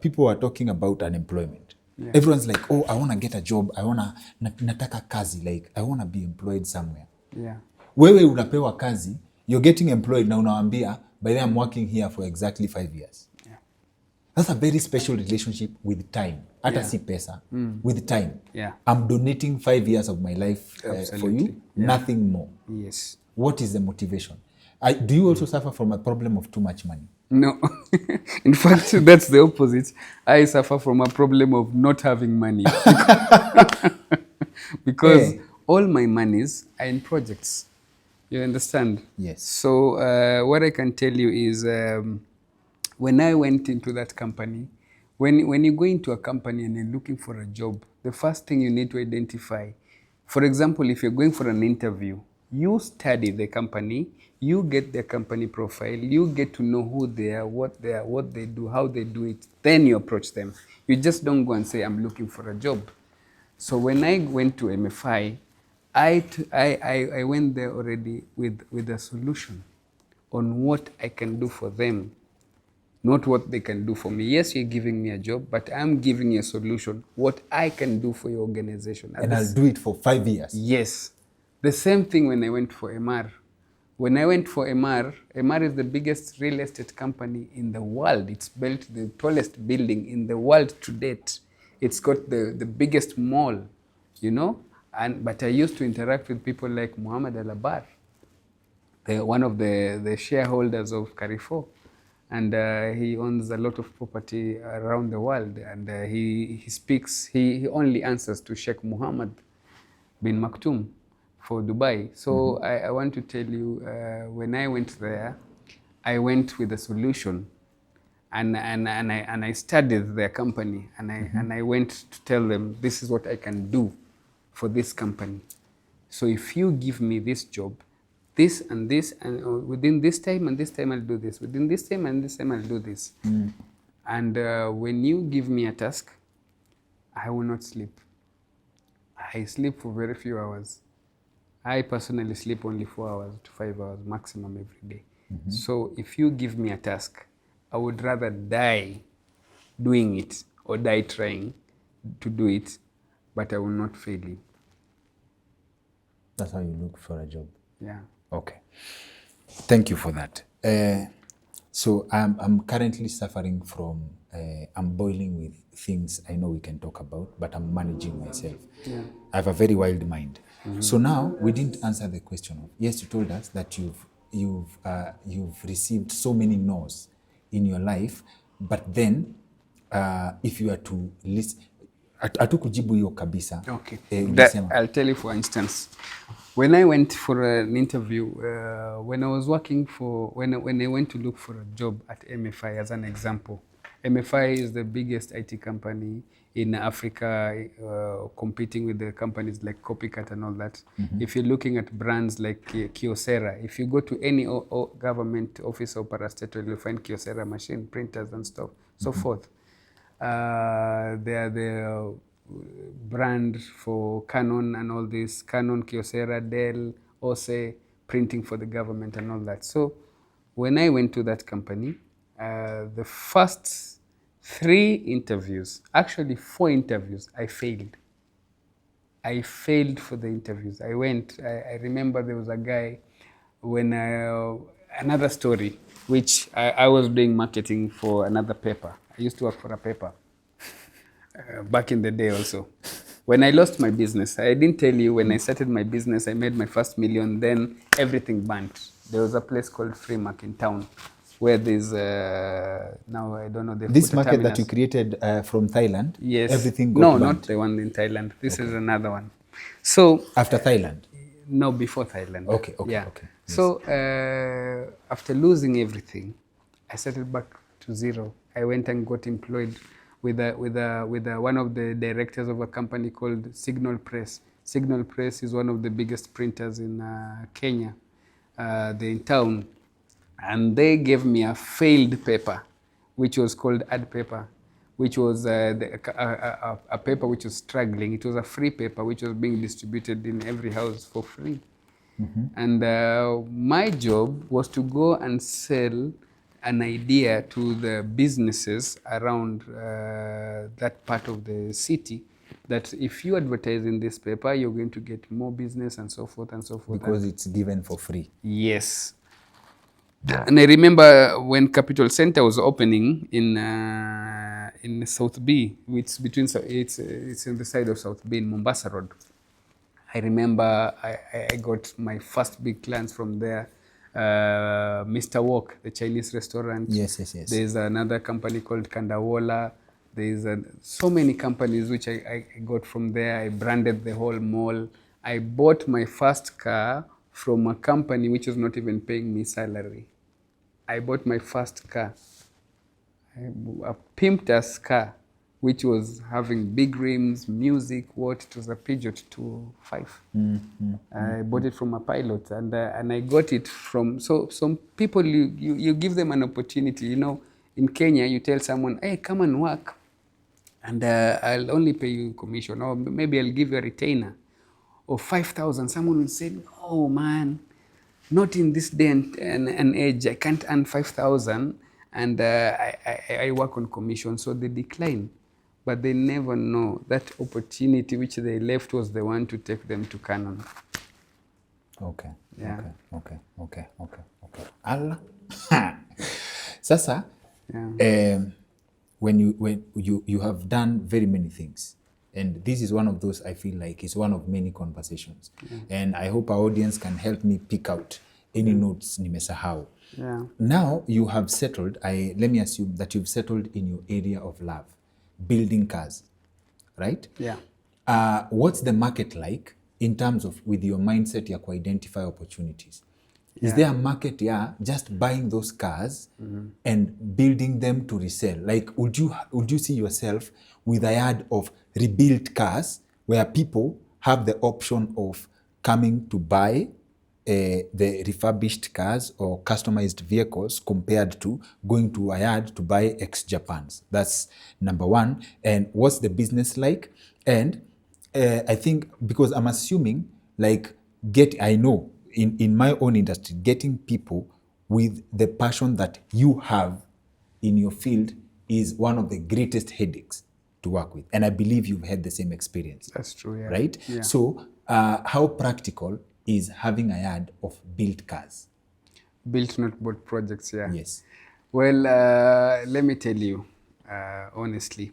A: people are talking about unemployment. Yeah. Everyone's like, oh, I want to get a job. Nataka kazi. Like, I want to be employed somewhere.
B: Yeah.
A: Wewe unapewa kazi, you're getting employed na unawaambia, by then I'm working here for exactly 5 years.
B: Yeah.
A: That's a very special relationship with time. Hata si pesa, with time.
B: Yeah.
A: I'm donating 5 years of my life for you, nothing more.
B: Yes.
A: What is the motivation? Do you also suffer from a problem of too much money?
B: No. In fact, that's the opposite. I suffer from a problem of not having money. Because all my monies are in projects. You understand?
A: Yes.
B: So what I can tell you is when I went into that company, when you go into a company and you're looking for a job, the first thing you need to identify, for example, if you're going for an interview, you study the company, you get their company profile, you get to know who they are, what they do, how they do it, then you approach them. You just don't go and say, I'm looking for a job. So when I went to MFI, I went there already with a solution on what I can do for them, not what they can do for me. Yes, you're giving me a job, but I'm giving you a solution, what I can do for your organization.
A: And I'll do it for 5 years.
B: Yes. The same thing when I went for MR. When I went for MR is the biggest real estate company in the world. It's built the tallest building in the world to date. It's got the biggest mall, you know? But I used to interact with people like Muhammad Al-Abar, one of the shareholders of Carrefour. And he owns a lot of property around the world. And he only answers to Sheikh Mohammed bin Maktoum for Dubai. So I want to tell you, when I went there, I went with a solution, and I studied their company, and I went to tell them, this is what I can do for this company. So if you give me this job, this and this, and within this time and this time I'll do this. Within this time and this time I'll do this. And when you give me a task, I will not sleep. I sleep for very few hours. I personally sleep only 4 hours to 5 hours maximum every day. So if you give me a task, I would rather die doing it or die trying to do it, but I will not fail you.
A: That's how you look for a job.
B: Yeah.
A: Okay. Thank you for that. So I'm currently suffering from, I'm boiling with things I know we can talk about, but I'm managing myself.
B: Yeah.
A: I have a very wild mind. So now we didn't answer the question of, yes, you told us that you've received so many no's in your life, but then if you are to list, hatukujibu hiyo kabisa.
B: Okay. I'll tell you, for instance, when I went for an interview, when I was working when I went to look for a job at MFI, as an example, MFI is the biggest IT company in Africa, competing with the companies like Copycat and all that. If you're looking at brands like Kyocera, if you go to any government office or parastatal, you'll find Kyocera machine, printers and stuff, so forth. They are the brand for Canon and all this, Canon, Kyocera, Dell, Ose, printing for the government and all that. So when I went to that company, the first 3 interviews, actually 4 interviews, I failed. I failed for the interviews. I remember there was a guy, another story, which I was doing marketing for another paper. I used to work for a paper back in the day also. When I lost my business, I didn't tell you, when I started my business, I made my first million, then everything burnt. There was a place called Freemark in town, where there's, now I don't know.
A: This market that you created from Thailand?
B: Yes.
A: Everything got
B: No,
A: burnt.
B: not the one in Thailand. This is another one. So
A: After Thailand?
B: no, before Thailand.
A: Okay,
B: Yeah.
A: okay. Yes.
B: So after losing everything, I started back to zero. I went and got employed with one of the directors of a company called Signal Press. Signal Press is one of the biggest printers in Kenya. They're in town, and they gave me a failed paper, which was called ad paper, which was a paper which was struggling. It was a free paper which was being distributed in every house for free. And my job was to go and sell an idea to the businesses around that part of the city, that if you advertise in this paper, you're going to get more business and so forth and so forth.
A: Because it's given for free.
B: Yes. And I remember when Capital Center was opening in South B, it's in the side of South B in Mombasa Road. I remember I got my first big clients from there. Mr. Wok, the Chinese restaurant.
A: Yes.
B: There's another company called Kandawola. There's so many companies which I got from there. I branded the whole mall. I bought my first car from a company which was not even paying me salary. I bought my first car, a pimped ass car, which was having big rims, music, it was a Peugeot 205. I bought it from a pilot, and I got it from, so some people, you give them an opportunity. You know, in Kenya, you tell someone, hey, come and work, and I'll only pay you commission, or maybe I'll give you a retainer, or 5,000. Someone will say, oh man, not in this day and age, I can't earn 5,000, and I work on commission, so they decline. But they never know that opportunity which they left was the one to take them to Canon.
A: Okay.
B: Yeah.
A: Okay. Allah. Sasa,
B: Yeah.
A: when you have done very many things, and this is one of those, I feel like it's one of many conversations. And I hope our audience can help me pick out any notes nimesahau.
B: Yeah.
A: Now you have settled, let me assume that you've settled in your area of love, building cars, right?
B: Yeah.
A: What's the market like in terms of, with your mindset, you identify opportunities? Is
B: Yeah.
A: there a market, just buying those cars and building them to resell? Like, would you see yourself with a yard of rebuilt cars where people have the option of coming to buy the refurbished cars or customized vehicles compared to going to a yard to buy ex-Japans? That's number one. And what's the business like? And I think, because I'm assuming, like, I know in my own industry, getting people with the passion that you have in your field is one of the greatest headaches to work with. And I believe you've had the same experience.
B: That's true, yeah.
A: Right?
B: Yeah.
A: So how practical is having a yard of built cars?
B: Built, not bought projects, yeah.
A: Yes.
B: Well, let me tell you, honestly,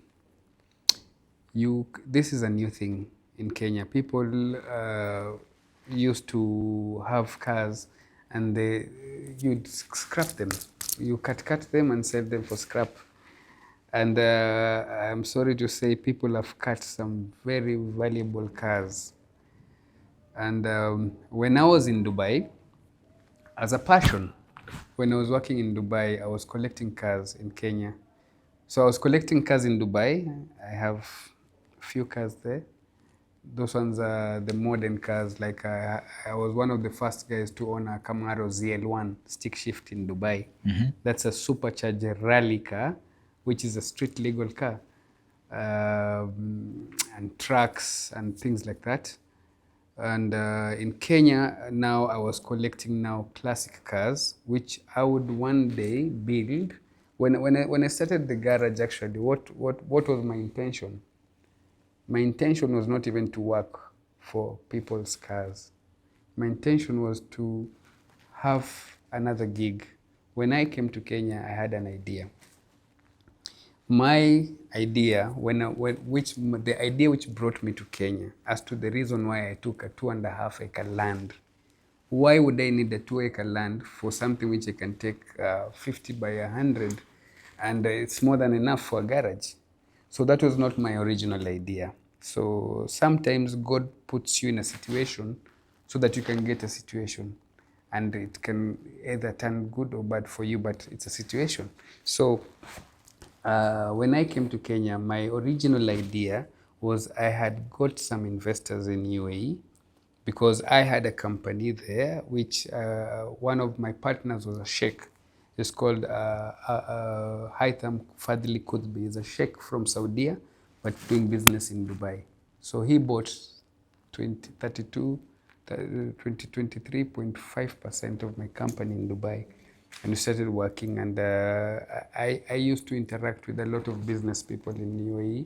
B: this is a new thing in Kenya. People used to have cars and you'd scrap them. You cut them and sell them for scrap. And I'm sorry to say, people have cut some very valuable cars. And when I was in Dubai, as a passion, when I was working in Dubai, I was collecting cars in Kenya. So I was collecting cars in Dubai. I have a few cars there. Those ones are the modern cars. Like I was one of the first guys to own a Camaro ZL1 stick shift in Dubai. That's a supercharger rally car, which is a street legal car, and trucks and things like that. And in Kenya now, I was collecting classic cars, which I would one day build. When I started the garage, actually, what was my intention? My intention was not even to work for people's cars. My intention was to have another gig. When I came to Kenya, I had an idea. My idea, the idea which brought me to Kenya, as to the reason why I took a 2.5 acre land. Why would I need a 2 acre land for something which I can take 50 by 100, and it's more than enough for a garage? So that was not my original idea. So sometimes God puts you in a situation so that you can get a situation, and it can either turn good or bad for you, but it's a situation. So when I came to Kenya, my original idea was I had got some investors in UAE because I had a company there, which one of my partners was a sheikh. It's called Haitham Fadli Qutbi. He's a sheikh from Saudi, but doing business in Dubai. So he bought 23.5% of my company in Dubai, and we started working. And I used to interact with a lot of business people in UAE.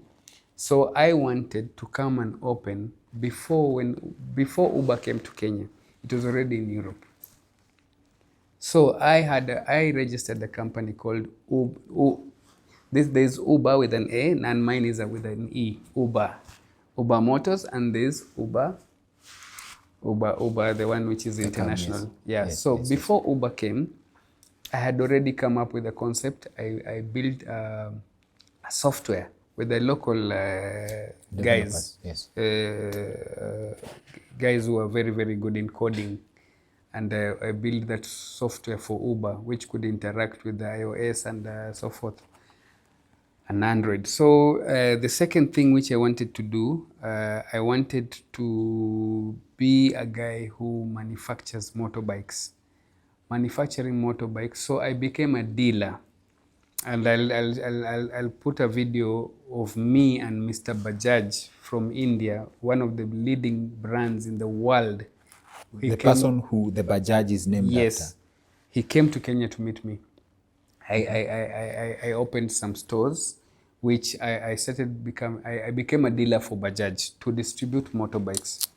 B: So I wanted to come and open before Uber came to Kenya. It was already in Europe. So I registered a company called there's Uber with an A, and mine is with an E, Uber Motors, and there's Uber, the one which is international.
A: Yes.
B: Yeah.
A: Yes,
B: So
A: yes,
B: before Uber came, I had already come up with a concept. I built a software with the local guys,
A: Yes.
B: Guys who are very, very good in coding. And I built that software for Uber, which could interact with the iOS and so forth, and Android. So the second thing which I wanted to do, I wanted to be a guy who manufactures motorbikes. Manufacturing motorbikes. So I became a dealer. And I'll put a video of me and Mr. Bajaj from India, one of the leading brands in the world.
A: The person who the Bajaj is named
B: Yes,
A: after.
B: he came to Kenya to meet me. I opened some stores, which I became a dealer for Bajaj to distribute motorbikes.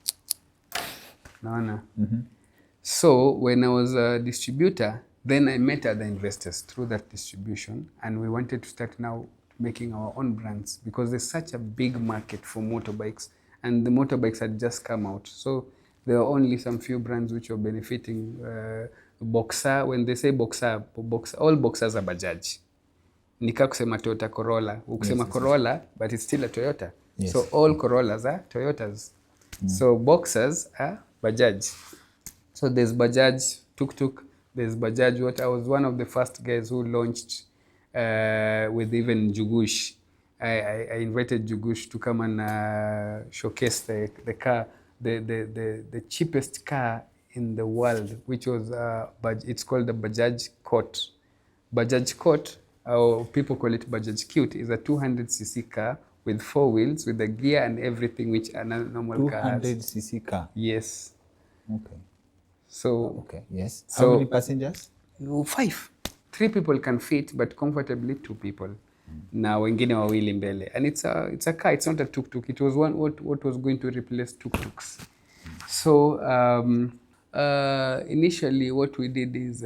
B: No. So when I was a distributor, then I met other investors through that distribution, and we wanted to start now making our own brands because there's such a big market for motorbikes, and the motorbikes had just come out. So there are only some few brands which are benefiting. Boxer, when they say Boxer, all Boxers are Bajaj. Nika kusema Toyota Corolla. Ukisema Corolla, but it's still a Toyota.
A: Yes.
B: So all Corollas are Toyotas. So Boxers are Bajaj. So there's Bajaj Tuk-Tuk, there's Bajaj what. I was one of the first guys who launched with even Jugush. I invited Jugush to come and showcase the car, the cheapest car in the world, which was it's called the Bajaj Court. Bajaj Court, people call it Bajaj Cute, is a 200cc car with 4 wheels, with the gear and everything which a normal car has.
A: 200cc car.
B: Yes.
A: Okay.
B: So
A: Okay. Yes.
B: So-
A: How many passengers?
B: 5. 3 people can fit, but comfortably 2 people. Na wengine wawili mbele. And it's a car, it's not a tuk-tuk. It was what was going to replace tuk-tuks. So initially what we did is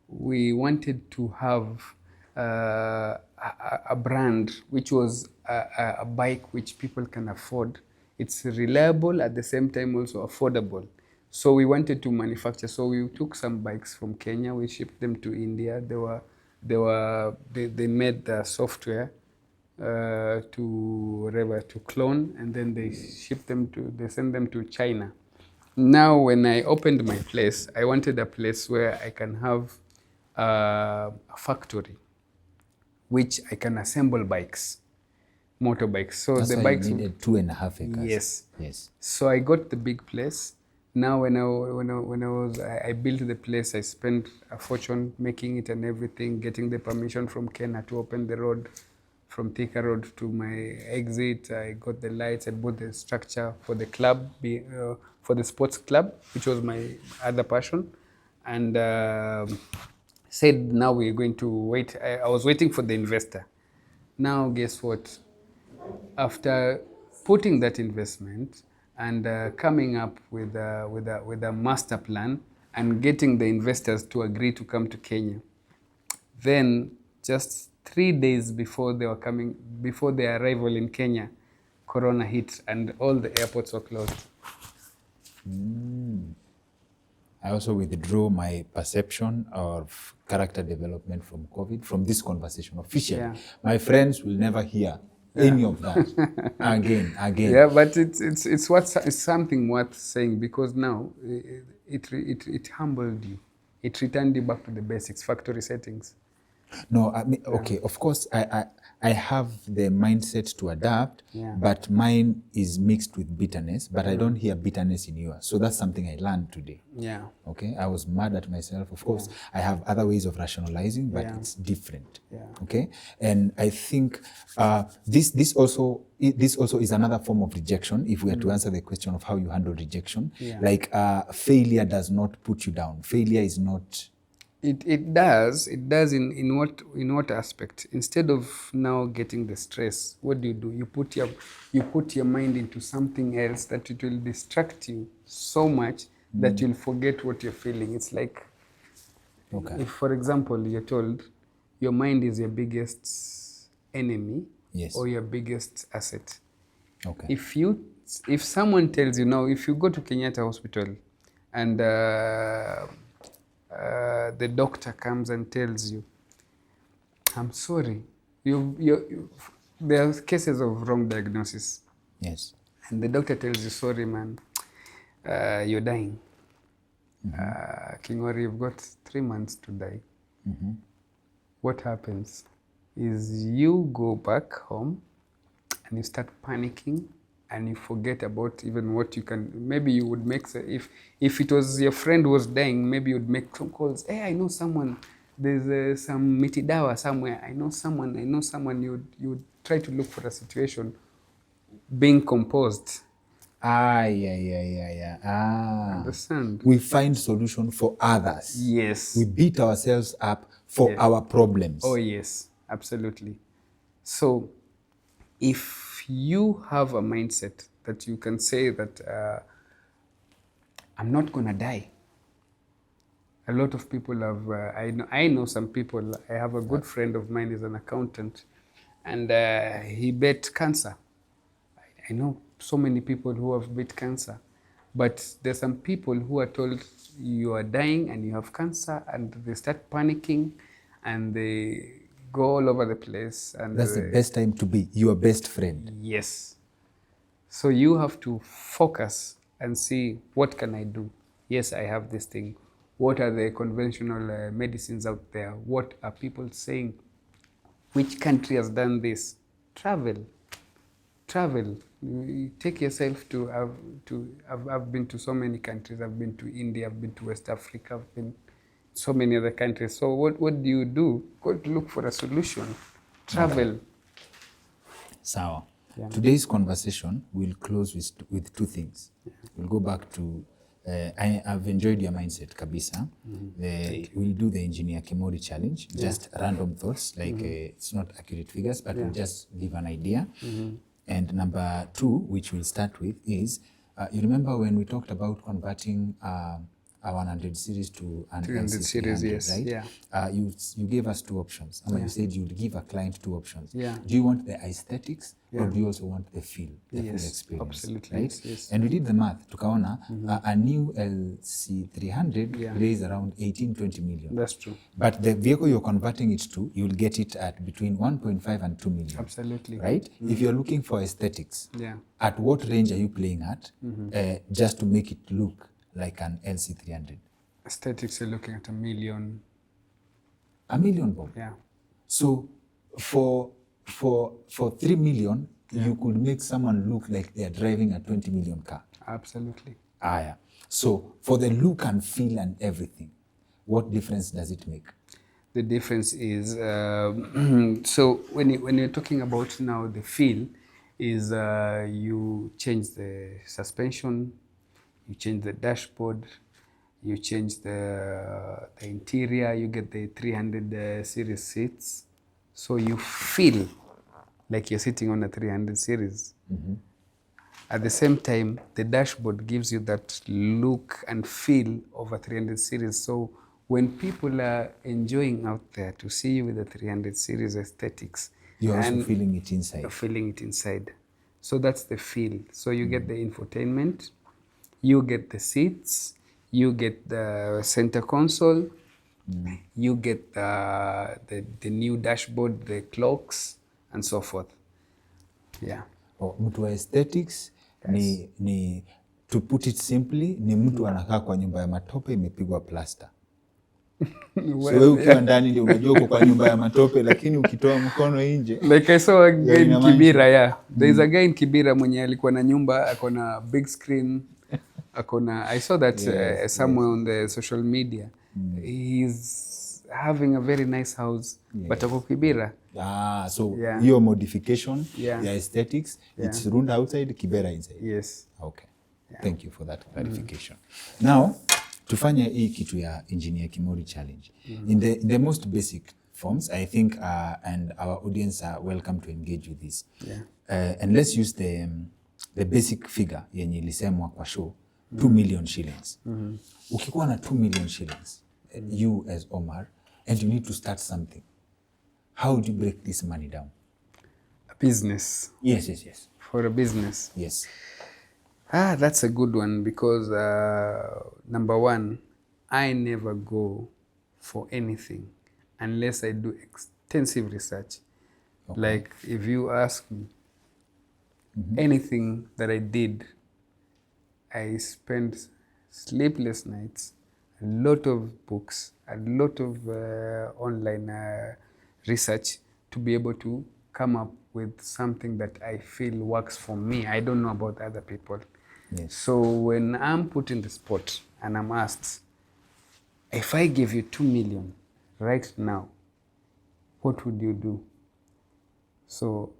B: we wanted to have a brand which was a bike which people can afford. It's reliable, at the same time also affordable. So we wanted to manufacture. So we took some bikes from Kenya. We shipped them to India. They made the software to clone, and then they send them to China. Now, when I opened my place, I wanted a place where I can have a factory, which I can assemble bikes, motorbikes. So
A: That's
B: the
A: why
B: bikes
A: you needed 2.5 acres.
B: Yes.
A: Yes.
B: So I got the big place. Now when I built the place, I spent a fortune making it and everything, getting the permission from Kenya to open the road from Thika Road to my exit. I got the lights, I bought the structure for the club, for the sports club, which was my other passion. And said, now we're going to wait. I was waiting for the investor. Now, guess what? After putting that investment and coming up with a master plan and getting the investors to agree to come to Kenya, then just 3 days before their arrival in Kenya, Corona hit and all the airports were closed.
A: I also withdrew my perception of character development from COVID, from this conversation officially.
B: Yeah.
A: My friends will never hear any of that. Again.
B: Yeah, but it's something worth saying, because now it humbled you. It returned you back to the basics, factory settings.
A: No, I mean, okay, of course, I have the mindset to adapt,
B: Yeah.
A: but mine is mixed with bitterness, but I don't hear bitterness in yours. So that's something I learned today.
B: Yeah.
A: Okay, I was mad at myself. Of course, I have other ways of rationalizing, but it's different.
B: Yeah.
A: Okay, and I think this also is another form of rejection. If we are to answer the question of how you handle rejection, like failure does not put you down. Failure is not.
B: It does in what aspect? Instead of now getting the stress, what do? You put your mind into something else that it will distract you so much that you'll forget what you're feeling. It's like, if, for example, you're told your mind is your biggest enemy,
A: Yes.
B: or your biggest asset.
A: Okay.
B: If someone tells you now, if you go to Kenyatta Hospital and the doctor comes and tells you, I'm sorry, there are cases of wrong diagnosis.
A: Yes.
B: And the doctor tells you, sorry, man, you're dying. Kingori, you've got 3 months to die. What happens is you go back home and you start panicking, and you forget about even what you can. Maybe you would make, if it was your friend who was dying, maybe you'd make some calls. Hey, I know someone. There's some mitidawa somewhere. I know someone. You would try to look for a situation being composed.
A: Yeah.
B: Understand?
A: We find solution for others.
B: Yes.
A: We beat ourselves up for our problems.
B: Oh, yes, absolutely. So if you have a mindset that you can say that I'm not going to die. A lot of people have, I know some people, I have a good friend of mine, is an accountant, and he beat cancer. I know so many people who have beat cancer, but there's some people who are told you are dying and you have cancer, and they start panicking and they go all over the place. And
A: that's the best time to be your best friend.
B: Yes. So you have to focus and see, what can I do? Yes, I have this thing. What are the conventional medicines out there? What are people saying? Which country has done this? Travel. You take yourself I've been to so many countries. I've been to India, I've been to West Africa, I've been so many other countries. So what do you do? Go to look for a solution. Travel.
A: Okay. Sawa. Yeah. Today's conversation will close with two things. We'll go back to, I've enjoyed your mindset, kabisa. We'll do the Engineer Kimori challenge, just random thoughts, like it's not accurate figures, but we'll just give an idea. And number 2, which we'll start with, is, you remember when we talked about converting a 100 series to an LC300
B: series, yes,
A: right?
B: Yeah.
A: You gave us 2 options. You said you'd give a client 2 options.
B: Yeah.
A: Do you want the aesthetics or do you also want the feel, the full experience?
B: Absolutely.
A: Right?
B: Yes.
A: And we did the math. Tukaona, a new LC300 raised around 18-20 million.
B: That's true.
A: But the vehicle you're converting it to, you'll get it at between 1.5 and 2 million.
B: Absolutely.
A: Right? If you're looking for aesthetics, at what range are you playing at just to make it look like an LC300?
B: Aesthetics, you're looking at $1 million.
A: $1 million, Bob.
B: Yeah.
A: So for 3 million, you could make someone look like they are driving a 20 million car.
B: Absolutely.
A: Yeah. So for the look and feel and everything, what difference does it make?
B: The difference is, so when you're talking about now the feel, is you change the suspension, you change the dashboard, you change the interior, you get the 300 series seats. So you feel like you're sitting on a 300 series. At the same time, the dashboard gives you that look and feel of a 300 series. So when people are enjoying out there to see you with the 300 series aesthetics,
A: you're also feeling it inside.
B: You're feeling it inside. So that's the feel. So you get the infotainment, you get the seats, you get the center console, you get the new dashboard, the clocks, and so forth. Yeah.
A: Mtu wa aesthetics ni to put it simply, ni mtu anakaa kwa nyumba ya matope imepigwa plaster. So wewe ukiwa ndani ndio unajua uko kwa nyumba ya matope, lakini ukitoa mkono nje.
B: Like I saw a guy in Kibera, yeah. There is a guy in Kibera mwenye alikuwa na nyumba, akona big screen, I saw that somewhere on the social media. He's having a very nice house, but ako Kibera.
A: So your modification, the aesthetics, it's ruled outside, Kibera inside.
B: Yes.
A: Okay. Yeah. Thank you for that clarification. Now, tufanye hii kitu ya engineer Kimori challenge. In the most basic forms, I think, and our audience are welcome to engage with this. Yeah. And let's use the basic figure yenye ilisemwa kwa show, 2 million shillings. Ukikuwa na 2 million shillings, you as Omar, and you need to start something, how do you break this money down?
B: A business.
A: Yes.
B: For a business.
A: Yes.
B: That's a good one because number one, I never go for anything unless I do extensive research. Okay. Like if you ask me anything that I did, I spent sleepless nights, a lot of books, a lot of online research to be able to come up with something that I feel works for me. I don't know about other people. Yes. So when I'm put in the spot and I'm asked, if I give you 2 million right now, what would you do? So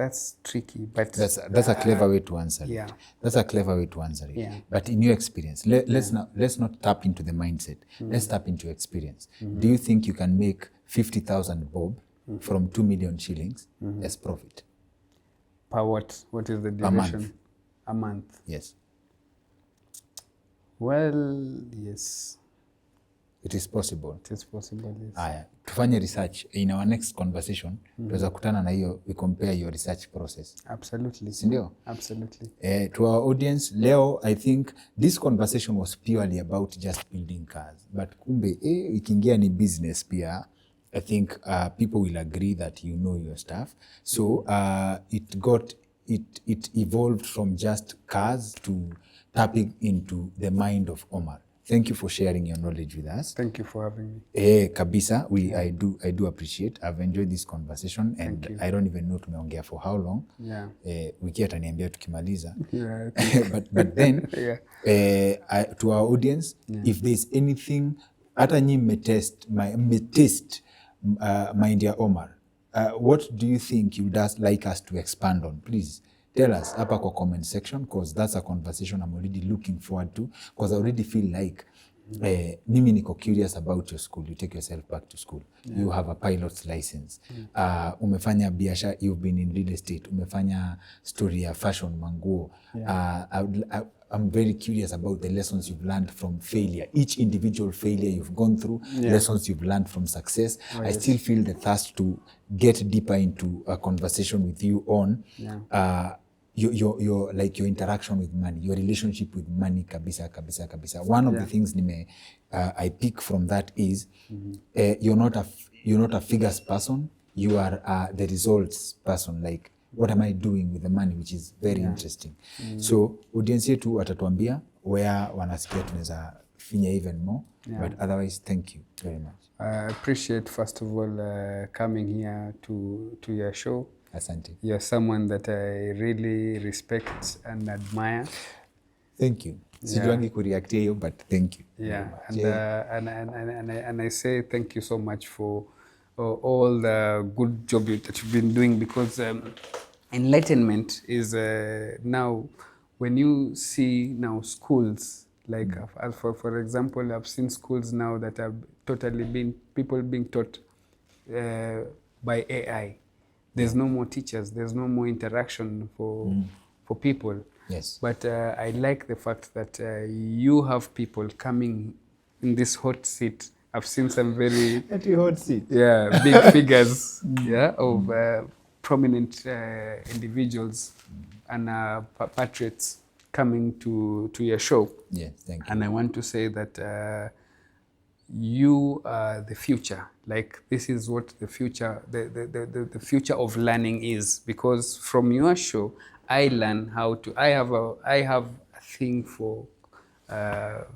B: that's tricky, but
A: that's a clever way to answer it. That's a clever way to answer it.
B: Yeah.
A: But in your experience, let's not tap into the mindset. Let's tap into experience. Do you think you can make 50,000 bob from 2 million shillings as profit?
B: Per what? What is the duration? A month.
A: Yes.
B: Well, yes.
A: It is possible.
B: It is possible, yes.
A: Aya, tufanye research. In our next conversation, tuweza kutana na hiyo, we compare your research process.
B: Absolutely.
A: Sindio?
B: Absolutely.
A: To our audience, leo, I think this conversation was purely about just building cars. But kumbe, ikiingia ni business pia, I think people will agree that you know your stuff. So it evolved from just cars to tapping into the mind of Omar. Thank you for sharing your knowledge with us.
B: Thank you for having me.
A: Kabisa, I do appreciate. I've enjoyed this conversation and I don't even know tumeongea for how long.
B: Yeah.
A: Wiki ataniambia tukimaliza.
B: Yeah.
A: but then to our audience, if there's anything hata nyi mmetest Mind ya Omar, what do you think you would like us to expand on? Please tell us hapa kwa comment section, because that's a conversation I'm already looking forward to, because I already feel like mimi niko curious about your school. You take yourself back to school. You have a pilot's license. Umefanya biashara, you've been in real estate. Umefanya story ya fashion manguo. I'm very curious about the lessons you've learned from failure. Each individual failure you've gone through, lessons you've learned from success. I still feel the thirst to get deeper into a conversation with you on your like your interaction with money, your relationship with money, kabisa. One of the things I pick from that is you're not a figures person. You are the results person. Like, what am I doing with the money, which is very interesting. So audience yetu watatuambia where wanasikia tunaweza finya even more. But otherwise, thank you very much.
B: I appreciate, first of all, coming here to your show.
A: Asante.
B: You're someone that I really respect and admire.
A: Thank you. Sijuangi kureactia hiyo, but thank you.
B: Yeah, and I say thank you so much for all the good job that you've been doing, because enlightenment is now, when you see now schools, like for example, I've seen schools now that have totally people being taught by AI. There's no more teachers. There's no more interaction for people.
A: Yes.
B: But I like the fact that you have people coming in this hot seat. I've seen some very
A: hot seat.
B: Yeah, big figures. Of prominent individuals and patriots coming to your show.
A: Yes, thank you.
B: And I want to say that you are the future. Like this is what the future, the future of learning is. Because from your show, I learn how to. I have a thing for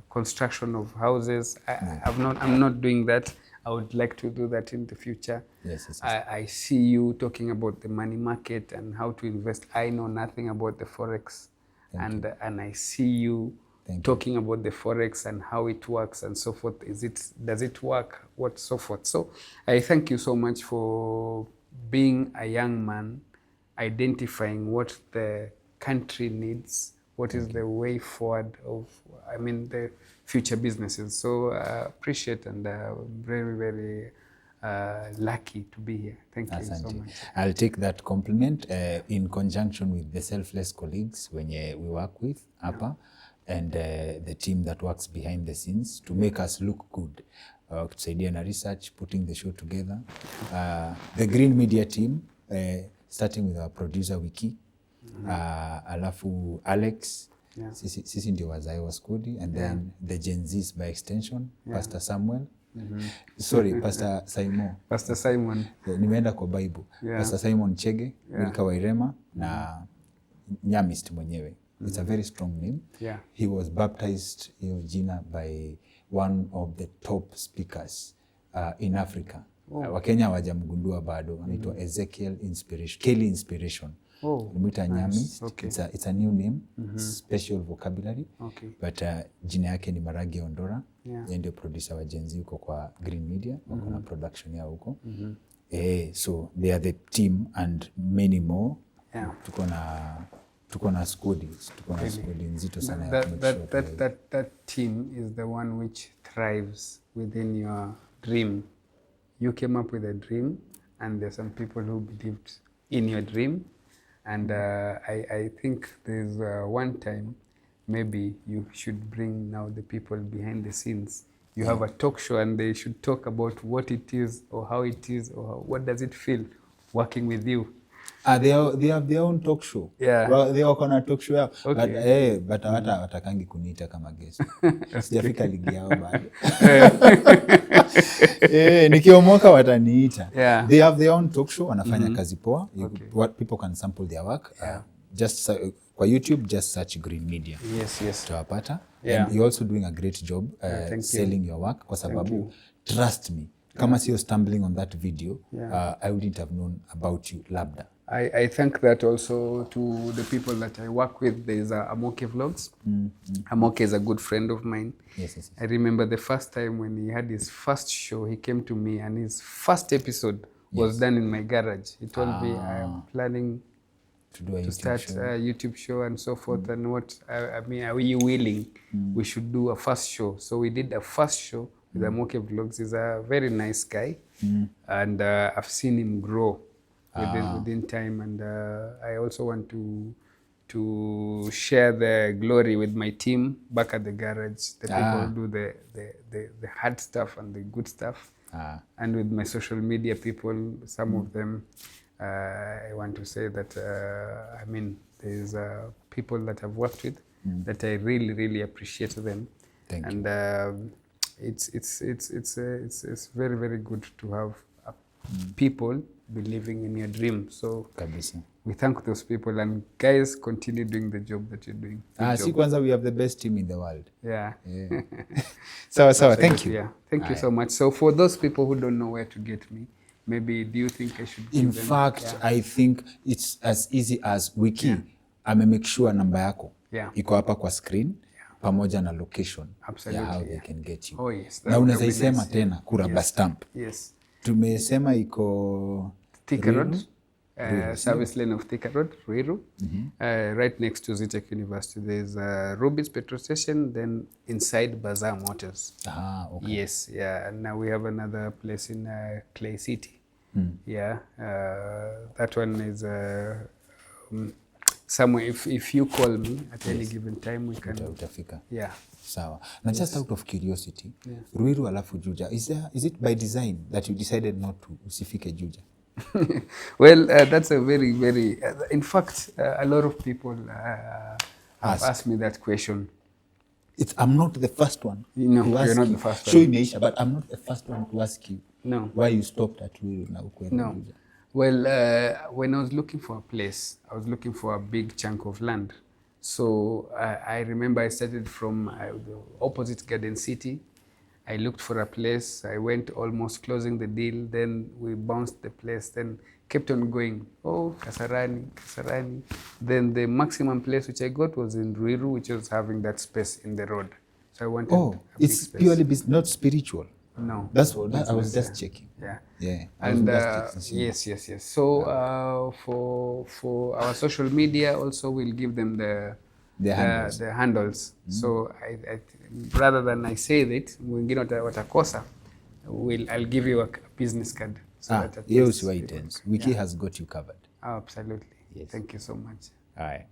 B: construction of houses. I'm not doing that. I would like to do that in the future.
A: Yes.
B: I see you talking about the money market and how to invest. I know nothing about the forex, and I see you talking about the forex and how it works and so forth. Does it work? What so forth? So I thank you so much for being a young man, identifying what the country needs, what is the way forward of, the future businesses. So appreciate and very, very lucky to be here. Thank you so much.
A: I'll take that compliment in conjunction with the selfless colleagues when we work with APA and the team that works behind the scenes to make us look good. Kusaidia na research, putting the show together. The Green Media team, starting with our producer Wiki, alafu Alex, sisi ndio wazae wa skudi, and then the Gen Zs by extension, Pastor Samuel. Sorry, Pastor Simon.
B: Pastor Simon.
A: Nimeenda kwa Bible. Pastor Simon Chege, Wilka Wairema na Nyamist mwenyewe. It's a very strong name. He was baptized jina by one of the top speakers in Africa. Wakenya hawajamgundua bado. Anaitwa Ezekiel Inspiration, Kelly Inspiration. Nimuita Nyamist. It's a new name, special vocabulary. But jina yake ni Maragi Ondora. Yeye ndio producer wa Gen Z huko kwa Green Media, wako na production yao huko. So they are the team and many more. Tuko na skudi nzito sana.
B: That team is the one which thrives within your dream. You came up with a dream, and there's some people who believed in your dream. And I think there's one time maybe you should bring now the people behind the scenes. You have a talk show and they should talk about what it is or how it is or what does it feel working with you.
A: They have their own talk show. Well, they are on talk show. But watakangi kuniita kama guest. Sijafika ligi yao bado. Nikiomoka wataniita. They have their own talk show, wanafanya kazi poa. What people can sample their work. Just kwa YouTube, just search Green Media.
B: Yes.
A: Tutawapata. And you're also doing a great job selling your work kwa sababu trust me, kama sio stumbling on that video, I wouldn't have known about you labda.
B: I thank that also to the people that I work with. There's Amoke Vlogs. Amoke is a good friend of mine.
A: Yes.
B: I remember the first time when he had his first show, he came to me and his first episode was done in my garage. He told me, I am planning to start a YouTube show and so forth. And what, are you willing? We should do a first show. So we did a first show with Amoke Vlogs. He's a very nice guy. And I've seen him grow within time, and I also want to share the glory with my team back at the garage. The people who do the hard stuff and the good stuff, and with my social media people, some of them, I want to say that there's people that I've worked with that I really, really appreciate them.
A: Thank you.
B: And it's very, very good to have people believing in your dream. So we thank those people, and guys, continue doing the job that you're doing.
A: See, kwanza, we have the best team in the world.
B: So
A: thank you.
B: Thank you so much. So for those people who don't know where to get me, maybe do you think I should give
A: them? In fact, I think it's as easy as Wiki. Make sure namba yako iko hapa kwa screen pamoja na location ya how they can get you. Na unaweza isema tena kuraba stamp. Tumesema iko
B: Thika Road, service lane of Thika Road, Ruiru. Right next to Zitek University. There's Ruby's petrol station, then inside Bazaar Motors. Yes, and now we have another place in Clay City. That one is somewhere. If you call me at any given time, we can.
A: Utafika. Sawa. Na just out of curiosity, Ruiru alafu Juja, is it by design that you decided not to usifike Juja?
B: Well, that's a very, very, in fact, a lot of people have asked me that question.
A: I'm not the first one
B: No,
A: to
B: you're
A: ask
B: not
A: you.
B: the first
A: Show
B: one.
A: imeisha, but I'm not the first one to ask you
B: No.
A: why you stopped at Ruiru na ukwenda
B: No.
A: Juja.
B: Well, when I was looking for a place, I was looking for a big chunk of land. So I remember I started from the opposite Garden City. I looked for a place. I went almost closing the deal. Then we bounced the place. Then kept on going. Oh, Kasarani, Kasarani. Then the maximum place which I got was in Ruiru, which was having that space in the road. So I wanted a big
A: it's
B: space.
A: purely not spiritual.
B: No.
A: That's what I was just checking.
B: Yeah.
A: Yeah. I was
B: And
A: just checking.
B: yes. So for our social media also, we'll give them the
A: handles.
B: the handles. So I rather than I say that wengine watakosa, I'll give you a business card. So that at least
A: Wiki has got you covered.
B: absolutely.
A: Yes.
B: Thank you so much.
A: All right.